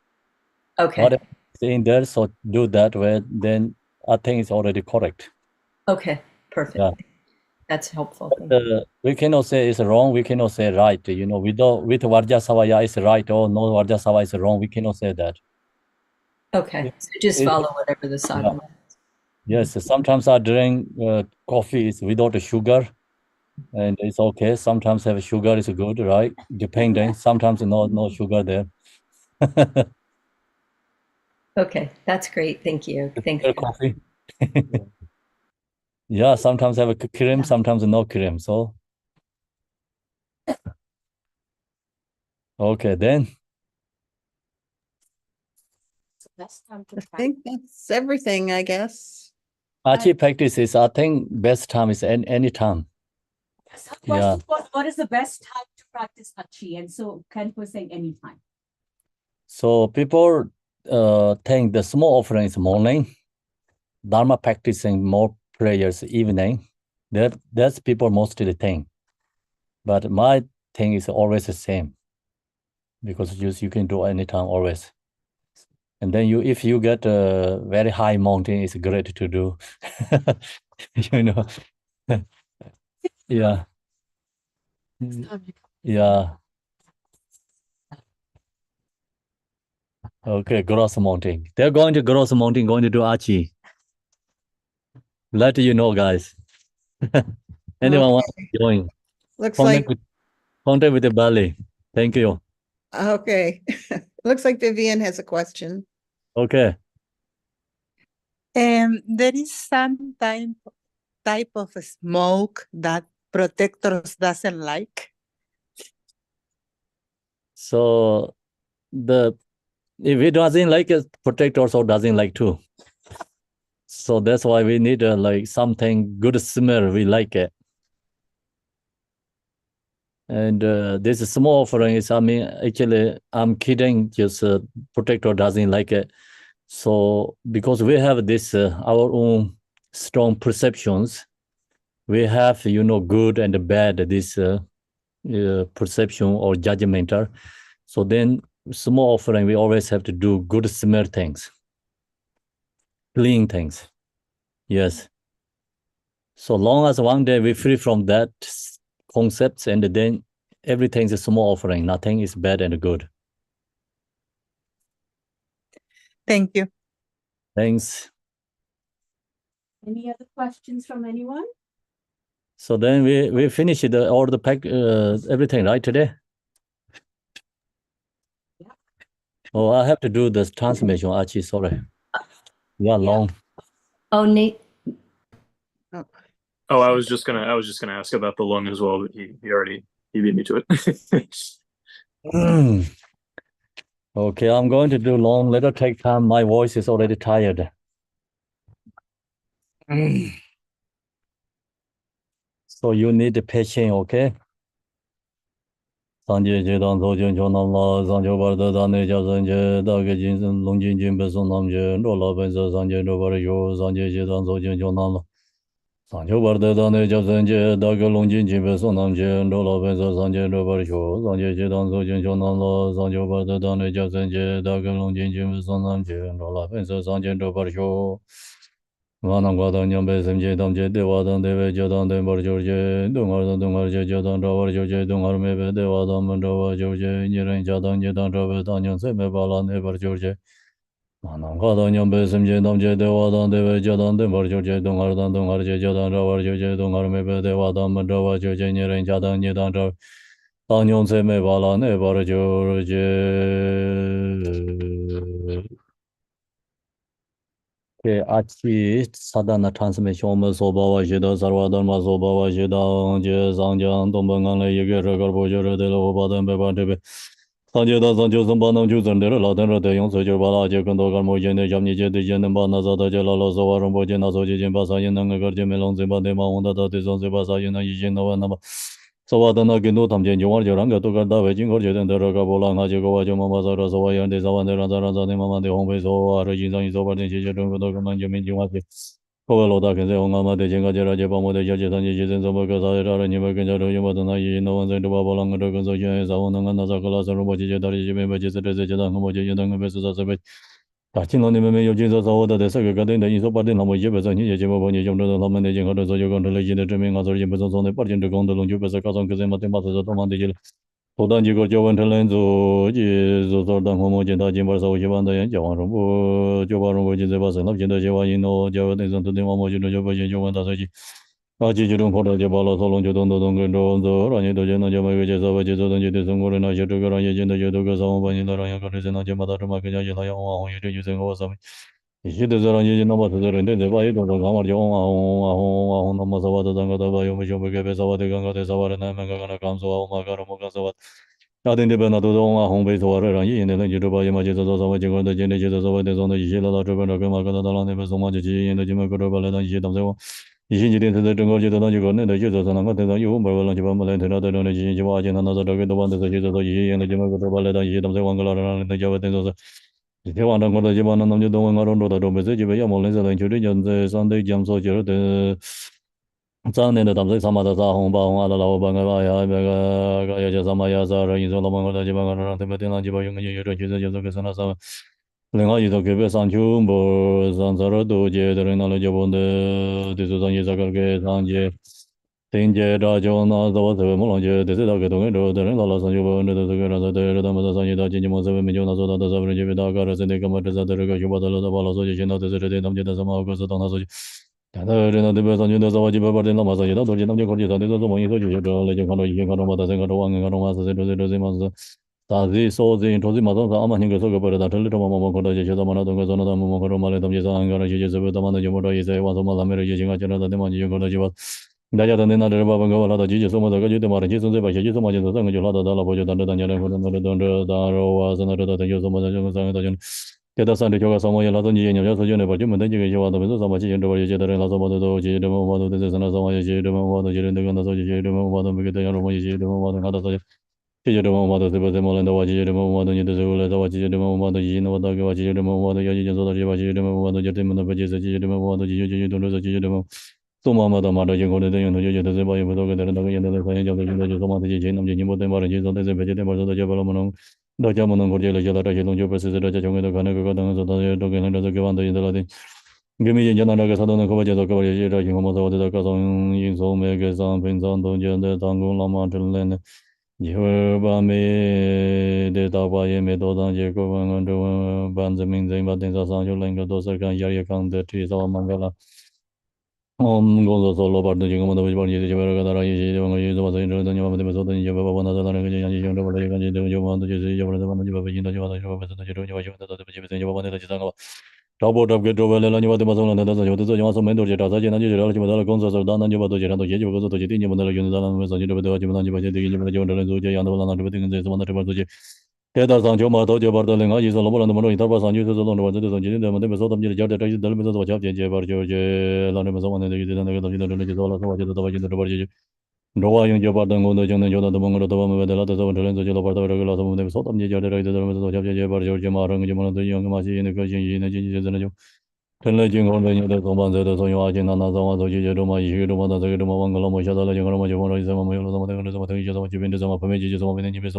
Okay. What is in there, so do that way, then I think it's already correct. Okay, perfect. Yeah. That's helpful. We cannot say it's wrong, we cannot say right. You know, with Varja Savaya is right or no Varja Savaya is wrong, we cannot say that. Okay, so just follow whatever the sadhana. Yes, sometimes I drink coffee is without sugar, and it's okay. Sometimes have sugar is good, right? Depending. Sometimes no sugar there. Okay, that's great. Thank you. Thank you. Coffee. Yeah, sometimes have a cream, sometimes no cream. So okay, then. I think that's everything, I guess. Achi practices, I think best time is any time. So the question was, what is the best time to practice Achi? And so Khenpo was saying anytime. So people think the small offering is morning, Dharma practicing more prayers evening. That's people mostly think. But my thing is always the same, because you can do anytime always. And then if you get a very high mountain, it's great to do. You know. Yeah. Yeah. Okay, Gross Mountain. They're going to Gross Mountain, going to do Achi. Let you know, guys. Anyone want to join? Looks like contact with the Bali. Thank you. okay. Looks like Vivian has a question. Okay. There is some type of smoke that protectors doesn't like. So if it doesn't like it, protector also doesn't like too. So that's why we need like something good smell. We like it. And this small offering is, actually, I'm kidding. Just protector doesn't like it. So because we have this our own strong perceptions, we have good and bad this perception or judgmental. So then small offering, we always have to do good smell things, clean things. Yes. So long as one day we free from that concepts, and then everything is a small offering. Nothing is bad and good. Thank you. Thanks. Any other questions from anyone? So then we finish all the pack everything right today. Yeah. Oh, I have to do this transmission. Achi, sorry. Yeah, long. Oh, Nate. Oh, I was just gonna ask about the lung as well, but he beat me to it. Okay, I'm going to do long. Let it take time. My voice is already tired. So you need the patience, okay? Sanje je dan zo jun chon nam la sang jo bar da ne ja san je da ge jin sun long jin jin be sun nam je ro la ben sa sang je ro bar yo sanje je dan zo jun chon nam la sang jo bar da ne ja san je da ge long jin jin be sun nam je ro la ben sa sang je ro bar yo sanje je dan zo jun chon nam la sang jo bar da ne ja san je da ge long jin jin be sun nam je ro la ben sa sang je ro bar yo Vanam Guadam Yambe Semje Damje Devadam Deve Jadam Dembar George Dungar Jadam Ravar George Dungar Mebe Devadam Mandava George Niren Jadam Jedan Rave Danyan Seme Bala Nebar George Vanam Guadam Yambe Semje Damje Devadam Deve Jadam Dembar George Dungar Jadam Ravar George Dungar Mebe Devadam Mandava George Niren Jadam Jedan Rave Danyan Seme Bala Nebar George Achi sadhana transmission me so baba jeda sarva dharma so baba jeda je sangjang dombangang le yege regar bo jere de lo ba den be ba de be sanje da sanjo sam ba nam ju zan de la den de yong so je ba la je kan do gar mo je ne jam ni je de je ne ba na za da je la lo so wa rom bo je na so je jin ba sa yin nang gar je me long zin ba de ma hong da da de zon se ba sa yin na yi jin na wa na ba so wa da na gen do tam je jong war je rang ga to gar da we jin gar je den de ra ga bo la nga je go wa je ma ma sa ra so wa yan de za wan de ran za de ma ma de hong be so wa re jin sang yi so ba de je je dong do ga man je min jin wa Koveloda Kenze Hongama de Jingajara Jabamo de Jajan Jizin Zobaka Nimakan Yumatan Yi, no one said to Babalang Dragonzo, Zawananga Nazakala, Roboji, Jadan, Homoji, Yadan, Vesas. Tachin on the Meme of Jesus, all the Saka, the Isopadin, Homo Jibas, and Yajaboni, the managing orders of your controlation, the dreaming other Jibas on the party to Gondol, Jubas, Kazan, Toman, Todan Jigo Jovan Talenzo, Jesus, or the Homo Jenda Jimbas, or Javanda, and Javan, Jovan, which is the Basan of Jenda Javano, Javans into the Momo Java, Jovan Tasaji. Achi Jurun Kota Jabala, Solon Jodon, Ranito Jena Jama, which is over Jesus and Jidis and Gorina, Jatuga, Jenda Joduga, Sama, Raya, Karizana, Jamada, Makaya, using awesome. She does a range number to the Rende, the Vayu, the Gamma, Hon, Masawata, Zangata, Yomisho, Sawa, the Ganga, the Sawa, and Amagana comes to Magara Mokasawa. Not in the Benato, home base or in the Juduba, Images of the Genesis of the Zona, Jilla, Magana, never so much in the Jimakura, and Jidam. You didn't the Jungle, the users and I'm not you, but another Jiwa, another the one that the user and the Jimakura, and Jidam, the Wangala, and the Java. If you want to go to Japan and you don't want to do message, you will listen to the Sunday jam soldier, the Sun and the Tamil Samada Hong Bang, Ala Bangaya, Gaya Samaya, Zara, in Solomon, the Japan, the Medina, Jiba, you Kasana. Lenga yi to kebe sanchu bo sansara doje dere na leje bonde desu sanje sakarke sanje tenje rajo na zawa sewe molanje desi da ke tonge do dere la la sanchu bo nde desu ke rasa dere da masa sanje da jinji mo sewe minjo na soda da sabri jebe da kare se de kama desa dere ka shubha dala da bala soje shena desi re de namje da sama ko sa tang na soje dada re na debe sanchu da zawa jibe bar de na masa je da dorje namje korje sa de so mo yi soje je do leje kano yi kano ma da se kano wang kano ma sa se do se ma sa 다지 소지 도지 마동사 아마hin 거 속에 버려다 들리도 뭐뭐 거다 제셔도 만하던 거 전화도 뭐 거로 말해도 제사 안 가라 제제서부터 만나 좀으로 이제 와서 말하면 제가 전화도 되면 이거 거다 집어 다자도 내 나를 봐본 거 말하다 지제 소모도 가지도 말은 지선제 봐 제제 소모도 상을 줄하다 달라 보죠 단다 단자는 거는 너를 다로 와서 너를 다 제제 소모도 좀 상에다 전 대다산의 교가 소모에 라든지 예념 소전에 버지면 되게 요와도 면서 소모지 전도 버지 제대로 나서 모두 제대로 모두 되서나 소모지 제대로 모두 제대로 나서 제대로 모두 그게 되는 뭐 제대로 모두 하다 Chijirima Mata Sipa Simolanda Wachijirima Mata Nita Sula Wachijirima Mata Yina Wataka Wachijirima Mata Yajin Soda Wachijirima Mata Jatimana Pachisa Chijirima Mata Jijidun Chijirima Suma Mata Mata Jingone Dayan Jujita Sipa Yaputoka Teraka Yanda Sayan Java Jinda Somata Jijin Jimbo Temara Jisa Tese Vegetam Barza Jabalamanong Dajamanong Gorjela Jala Shilong Jupasisa Chonga Kanaka Sota Tokan Kavanda Yindalati Gimi Janaka Sadana Kovaja Kavaja Himasa Kasong Yinso Mega San Pinsan Donja Tangun Lama Tilan Jehovah me de Dawaye me Dodan Jacoban and Banzamin Zimbatin Sanjo Lenga Dosakan Yariakan, the trees of Mangala. Goes all over the Jingama, the Vibon, the Javara, you was in the Yama, the Sodan Java, one other than you want to use your Java, Tabo of get over Lanya, the Mazon, and the Yamas Mendo, Jetaja, and you Gonzas of Dan and Java, Jeta, Java, the Jitin, and the Java, Teta Sancho Mato Jabardalinga is a lobo and the Mono Itaba San uses on the Jin, the Mesot of Jada, the Mesot of Jab, Jabar, George, Lanamazon, and the religious all of the Vajin, the Vajin. Roa yung Jabardan on the Jan and Joda, the Mongo, the Vama, the Latas of the Lenzo Jalabarda, regular of the Sot of Jada, the Mesot of Jabar, George Marang, Jamon, the young Masi, and the Kajin, and the Tenleging on the Command, the Soyajin, and Nazama, Jidoma, Yudoma, the Mangala, Shadala, Yamama, Jamona, the Jibin, of Pages of the Nibis,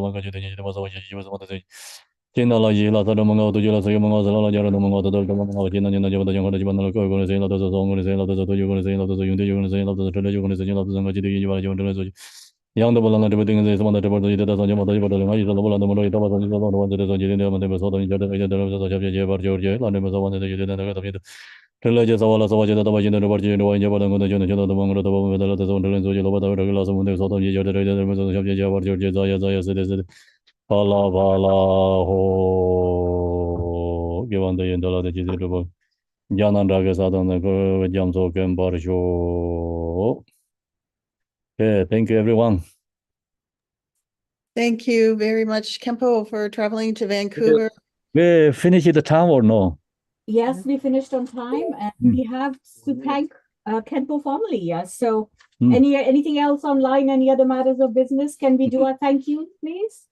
Chinala Jila, the Mango, the Jila, Sayamanga, the Jara, the Mango, the Mango, Jina, the Java, the Japan, the Zena, the Song, the Zena, the Yugan, the Yugan, the Religion, the Zena, the Zangaji, Young the Balan, everything is one that about the Sanjama, the Lola, the Moro, the one that is on Jilin, the Soto, the Georgia, and the Mazawan, the Jilin, Religious all as watching the Vajin, the Virgin, the Java, the Jonah, the Mongo, the Zone, the regulars of the Soto, the Java, Georgia, Zaya, Pala Pala Ho given the Indala the Jizil Janan Ragasadan the Jamso Kembar Show. Okay, thank you everyone. Thank you very much, Khenpo, for traveling to Vancouver. We finished the time or no? Yes, we finished on time, and we have to thank Khenpo formally. Yes. So, anything else online? Any other matters of business? Can we do a thank you, please?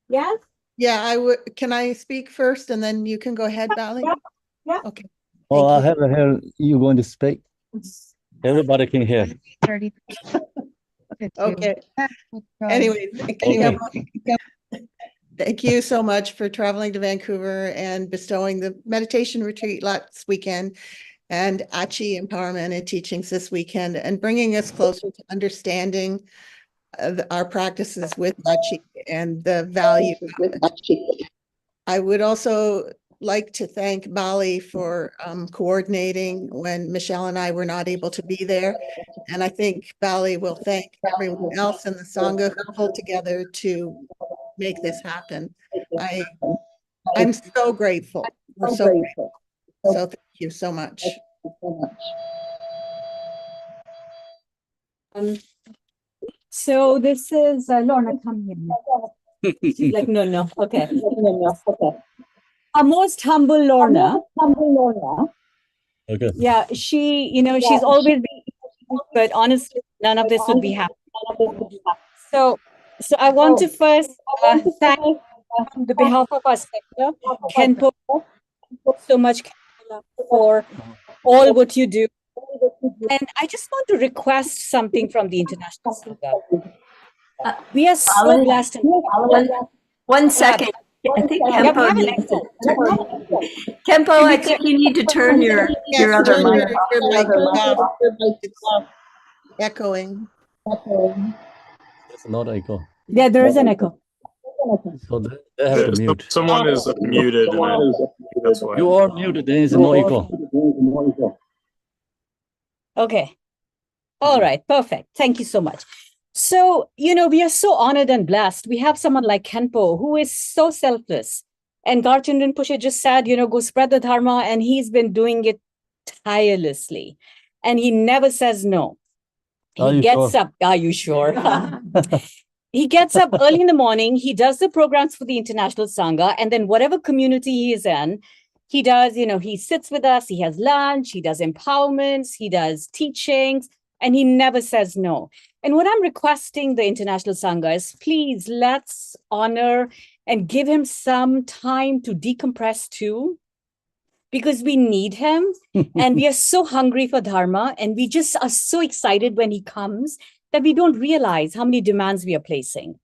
Yes. Yeah, I would. Can I speak first, and then you can go ahead, Vali? Yeah. Okay. Oh, I you. have a hear you going to speak. Everybody can hear. 30. Okay. Anyway, Okay. thank you so much for traveling to Vancouver and bestowing the meditation retreat last weekend and Achi Empowerment and Teachings this weekend and bringing us closer to understanding our practices with Achi and the value of it. I would also like to thank Bali for coordinating when Michelle and I were not able to be there. And I think Bali will thank everyone else in the Sangha who pulled together to make this happen. I'm so grateful. We're so grateful. So thank you so much. So this is Lorna, come here. She's like, no, okay. Our most humble Lorna. Okay. Yeah, she's always been, but honestly, none of this would be happening. So I want to first thank on the behalf of our sector, Khenpo, so much for all what you do. And I just want to request something from the International Sangha. We are so blessed. One second. I think Khenpo needs to turn. Khenpo, I think you need to turn your other mic off. Your mic off. It's echoing. It's not echo. Yeah, there is an echo. So they have to mute. Someone is muted, and that's why. You are muted. There is no echo. Okay. All right. Perfect. Thank you so much. So, we are so honored and blessed. We have someone like Khenpo who is so selfless. And Garchen Rinpoche just said, go spread the Dharma. And he's been doing it tirelessly. And he never says no. He gets up. Are you sure? He gets up early in the morning. He does the programs for the International Sangha. And then whatever community he is in, he does, he sits with us. He has lunch. He does empowerments. He does teachings. And he never says no. And what I'm requesting the International Sangha is, please, let's honor and give him some time to decompress too, because we need him. And we are so hungry for Dharma. And we just are so excited when he comes that we don't realize how many demands we are placing.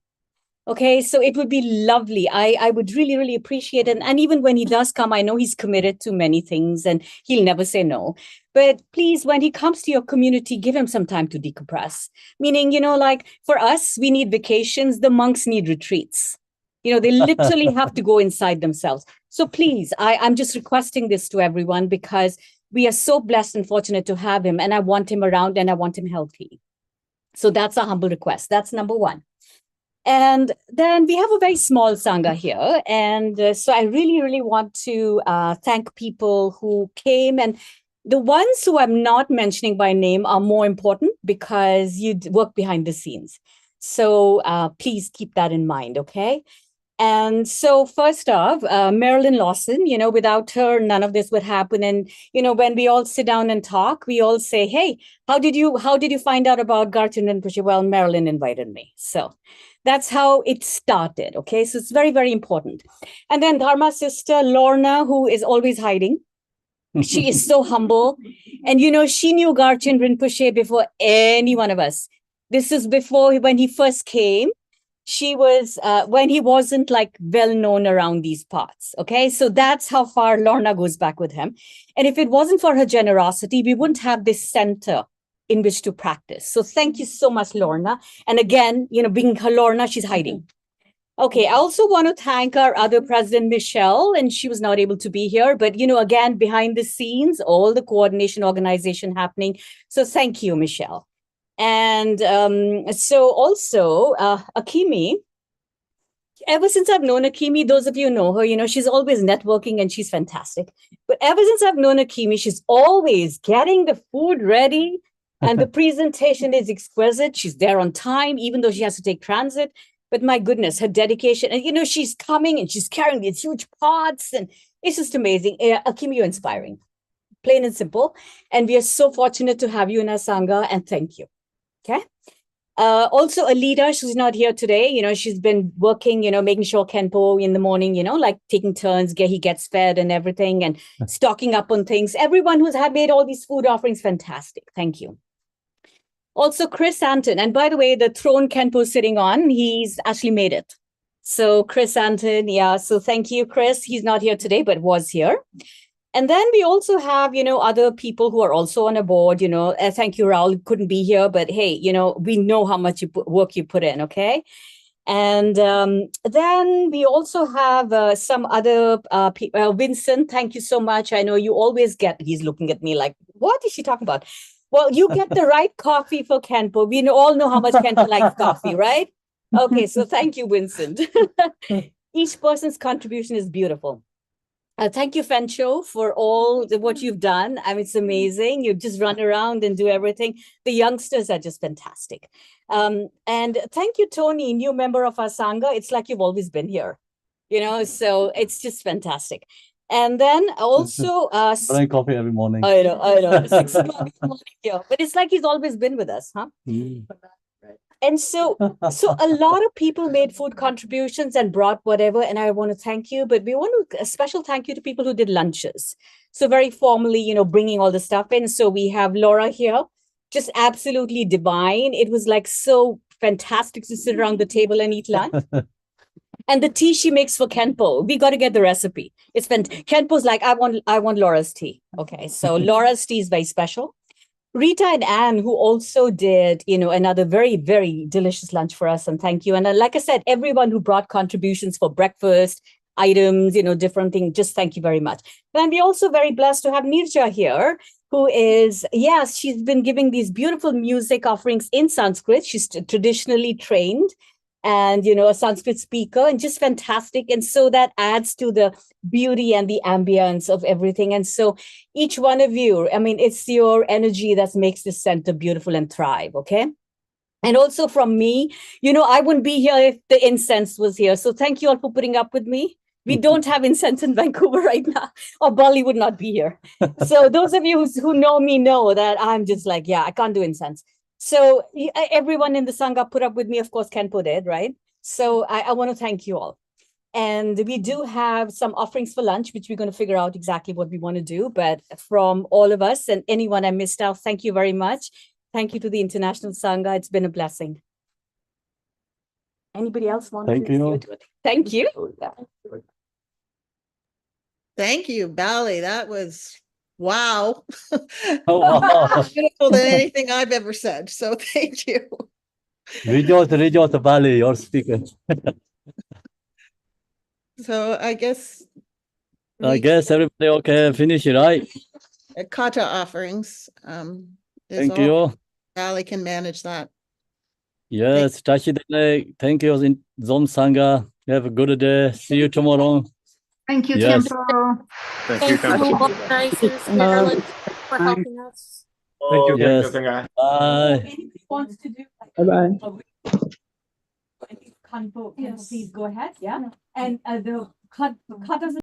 Okay, so it would be lovely. I would really, really appreciate it. And even when he does come, I know he's committed to many things and he'll never say no. But please, when he comes to your community, give him some time to decompress. Meaning, like for us, we need vacations. The monks need retreats. They literally have to go inside themselves. So please, I'm just requesting this to everyone because we are so blessed and fortunate to have him. And I want him around and I want him healthy. So that's a humble request. That's number one. And then we have a very small Sangha here. And so I really, really want to thank people who came. And the ones who I'm not mentioning by name are more important because you work behind the scenes. So please keep that in mind, okay? And so first off, Marilyn Lawson, without her, none of this would happen. And, when we all sit down and talk, we all say, hey, how did you find out about Garchen Rinpoche? Well, Marilyn invited me. So that's how it started. Okay. So it's very, very important. And then Dharma's sister, Lorna, who is always hiding. She is so humble. And, she knew Garchen Rinpoche before any one of us. This is before when he first came. She was when he wasn't like well known around these parts. Okay, so that's how far Lorna goes back with him. And if it wasn't for her generosity, we wouldn't have this center in which to practice. So thank you so much, Lorna. And again, being her Lorna, she's hiding. Okay, I also want to thank our other president, Michelle, and she was not able to be here. But, again, behind the scenes, all the coordination organization happening. So thank you, Michelle. And so also Akimi, ever since I've known Akimi, those of you know her, she's always networking and she's fantastic. But ever since I've known Akimi, she's always getting the food ready and the presentation is exquisite. She's there on time, even though she has to take transit. But my goodness, her dedication, and she's coming and she's carrying these huge pots and it's just amazing. Akimi, you're inspiring, plain and simple. And we are so fortunate to have you in our Sangha and thank you. Okay. Also, Alida, she's not here today. She's been working, making sure Khenpo in the morning, like taking turns, he gets fed and everything and stocking up on things. Everyone who's made all these food offerings, fantastic. Thank you. Also, Chris Anton. And by the way, the throne Khenpo's sitting on, he's actually made it. So Chris Anton, yeah. So thank you, Chris. He's not here today, but was here. And then we also have, other people who are also on a board, thank you, Raul, couldn't be here, but hey, we know how much work you put in, okay? And then we also have some other people. Vincent, thank you so much. I know you always he's looking at me like, what is she talking about? Well, you get the right coffee for Khenpo. We all know how much Khenpo likes coffee, right? Okay, so thank you, Vincent. Each person's contribution is beautiful. Thank you, Fencho, for all what you've done. I mean, it's amazing. You just run around and do everything. The youngsters are just fantastic. And thank you, Tony, new member of our Sangha. It's like you've always been here, so it's just fantastic. And then also... Drink coffee every morning. I know. 6 o'clock in the morning here. But it's like he's always been with us, huh? Mm. And so a lot of people made food contributions and brought whatever, and I want to thank you. But we want a special thank you to people who did lunches. So very formally, bringing all the stuff in. So we have Laura here, just absolutely divine. It was like so fantastic to sit around the table and eat lunch. And the tea she makes for Khenpo, we got to get the recipe. It's Khenpo's like, I want Laura's tea. Okay, so Laura's tea is very special. Rita and Anne, who also did, another very, very delicious lunch for us. And thank you. And like I said, everyone who brought contributions for breakfast, items, different things, just thank you very much. And we're also very blessed to have Nirja here, who is, yes, she's been giving these beautiful music offerings in Sanskrit. She's traditionally trained and, a Sanskrit speaker, and just fantastic. And so that adds to the beauty and the ambience of everything. And so each one of you, I mean, it's your energy that makes this center beautiful and thrive, okay? And also from me, I wouldn't be here if the incense was here. So thank you all for putting up with me. We don't have incense in Vancouver right now, or Bali would not be here. So those of you who know me know that I'm just like, yeah, I can't do incense. So everyone in the Sangha put up with me. Of course, Khenpo did, right? So I want to thank you all. And we do have some offerings for lunch, which we're going to figure out exactly what we want to do. But from all of us and anyone I missed out, thank you very much. Thank you to the International Sangha. It's been a blessing. Anybody else want Thank you. Thank you. Thank you, Bali. That was wow. Oh, wow. More beautiful than anything I've ever said. So thank you. Rejoice, Bali, your speaker. So I guess everybody okay, finish it, right? kata offerings. Thank you. Bali can manage that. Yes, Tashidele, thank you, Zom Sangha. Have a good day. See you tomorrow. Thank you, Yes. Khenpo. Thank you, Khenpo. Organizers, Marilyn, for helping us. Thank you, Yes. Sangha. Bye. Anybody wants to do Bye-bye. Khenpo, please go ahead. Yeah. And the cut doesn't